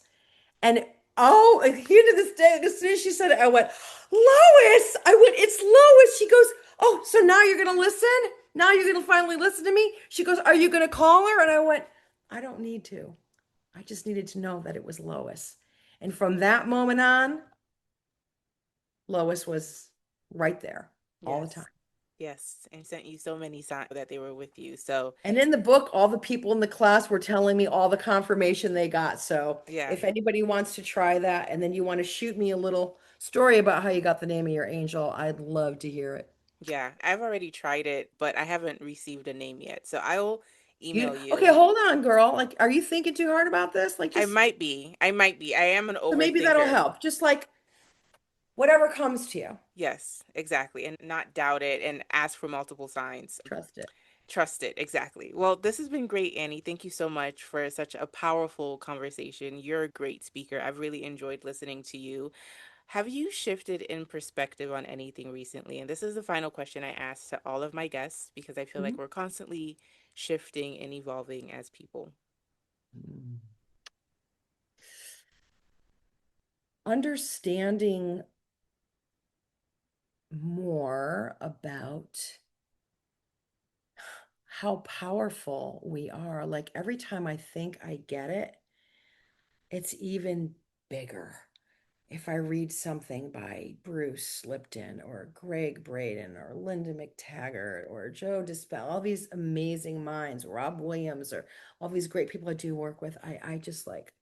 And oh, and here to this day, as soon as she said it, I went, Lois. I went, it's Lois. She goes, oh, so now you're going to listen? Now you're going to finally listen to me? She goes, are you going to call her? And I went, I don't need to. I just needed to know that it was Lois. And from that moment on, Lois was right there all the time. Yes. Yes. And sent you so many signs that they were with you. So, And in the book, all the people in the class were telling me all the confirmation they got. So yeah. if anybody wants to try that and then you want to shoot me a little story about how you got the name of your angel, I'd love to hear it. Yeah. I've already tried it, but I haven't received a name yet. So I will You email okay, you. hold on, girl. Like, are you thinking too hard about this? Like I just might be. I might be. I am an so maybe that'll overthinker. help. Just like whatever comes to you. Yes, exactly. And not doubt it and ask for multiple signs. Trust it. Trust it. Exactly. Well, this has been great, Annie. Thank you so much for such a powerful conversation. You're a great speaker. I've really enjoyed listening to you. Have you shifted in perspective on anything recently? And this is the final question I ask to all of my guests because I feel like Mhm. we're constantly shifting and evolving as people. Understanding more about how powerful we are. Like every time I think I get it, it's even bigger. If I read something by Bruce Lipton or Greg Braden or Linda McTaggart or Joe Dispel, all these amazing minds, Rob Williams, or all these great people I do work with, I just like,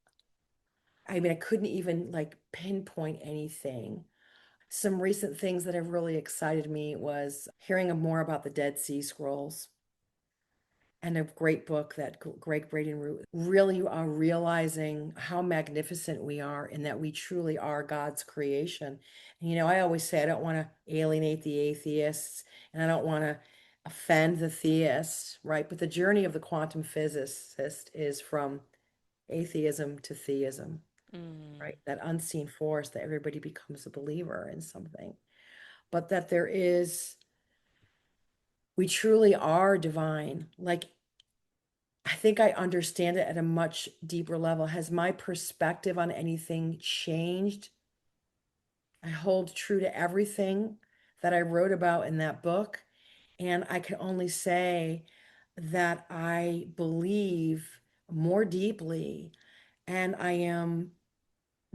I mean, I couldn't even like pinpoint anything. Some recent things that have really excited me was hearing more about the Dead Sea Scrolls and a great book that Greg Braden wrote. Really are realizing how magnificent we are and that we truly are God's creation. And, I always say I don't want to alienate the atheists and I don't want to offend the theists, right? But the journey of the quantum physicist is from atheism to theism, Mm, right? That unseen force that everybody becomes a believer in something, but that we truly are divine. Like I think I understand it at a much deeper level. Has my perspective on anything changed? I hold true to everything that I wrote about in that book. And I can only say that I believe more deeply and I am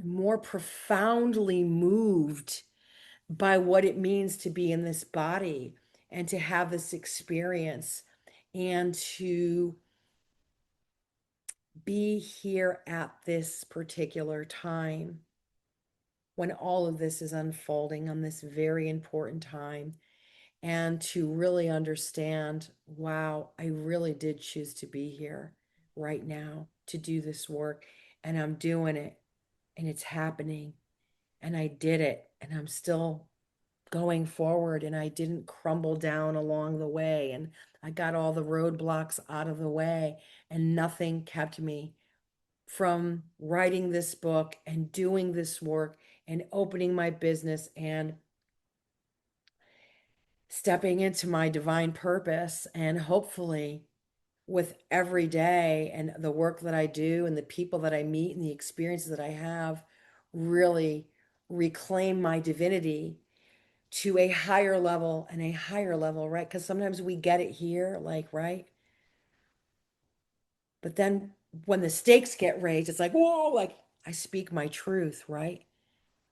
more profoundly moved by what it means to be in this body and to have this experience and to be here at this particular time when all of this is unfolding on this very important time. and to really understand, wow, I really did choose to be here right now to do this work, and I'm doing it, and it's happening, and I did it, and I'm still going forward, and I didn't crumble down along the way, and I got all the roadblocks out of the way, and nothing kept me from writing this book and doing this work and opening my business and stepping into my divine purpose. And hopefully, with every day and the work that I do and the people that I meet and the experiences that I have, really reclaim my divinity to a higher level and a higher level, right? Because sometimes we get it here, like, right? But then when the stakes get raised, it's like, whoa, like I speak my truth, right?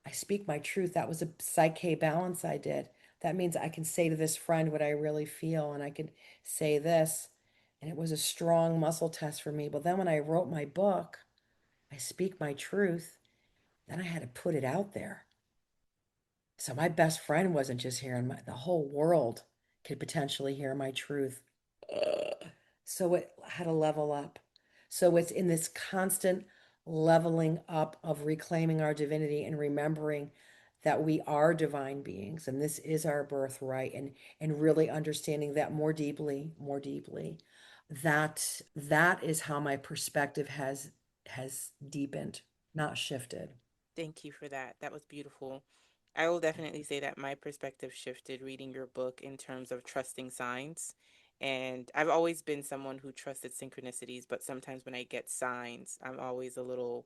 I speak my truth. That was a PSYCH-K balance I did. That means I can say to this friend what I really feel, and I could say this. And it was a strong muscle test for me. But then when I wrote my book, I speak my truth, then I had to put it out there. So my best friend wasn't just hearing the whole world could potentially hear my truth. Ugh. So it had to level up. So it's in this constant leveling up of reclaiming our divinity and remembering that we are divine beings and this is our birthright, and really understanding that more deeply. That is how my perspective has deepened, not shifted. Thank you for that. That was beautiful. I will definitely say that my perspective shifted reading your book in terms of trusting signs. And I've always been someone who trusted synchronicities, but sometimes when I get signs, I'm always a little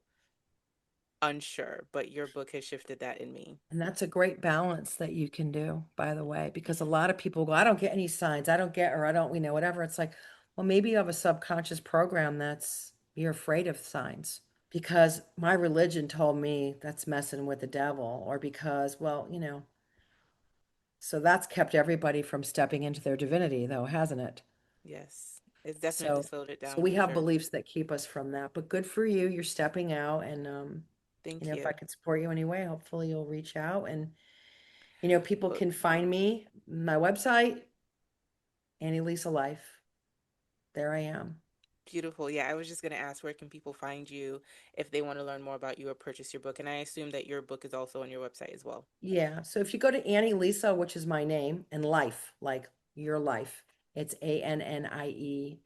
unsure. But your book has shifted that in me. And that's a great balance that you can do, by the way, because a lot of people go, I don't get any signs. I don't get, or I don't, whatever. It's like, well, maybe you have a subconscious program that's you're afraid of signs because my religion told me that's messing with the devil, or because, well, so that's kept everybody from stepping into their divinity, though, hasn't it? Yes, it's definitely So, slowed it so down we for have sure. beliefs that keep us from that. But good for you. You're stepping out, and Thank if I you. can support you anyway, hopefully you'll reach out. And people Well, can find me, my website, Annie Lisa Life. There I am. beautiful. Yeah, I was just going to ask where can people find you if they want to learn more about you or purchase your book? And I assume that your book is also on your website as well. Yeah. So if you go to Annie Lisa, which is my name, and life, like your life, it's ANNIELISA,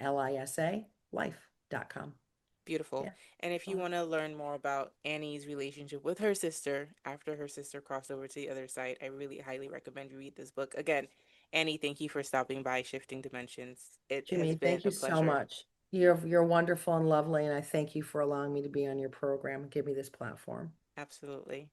life.com. Beautiful. Yeah. And if you Well, want to learn more about Annie's relationship with her sister after her sister crossed over to the other side, I really highly recommend you read this book. Again, Annie, thank you for stopping by Shifting Dimensions. It has Jimmy, been thank you a so pleasure. much. You're wonderful and lovely, and I thank you for allowing me to be on your program and give me this platform. Absolutely.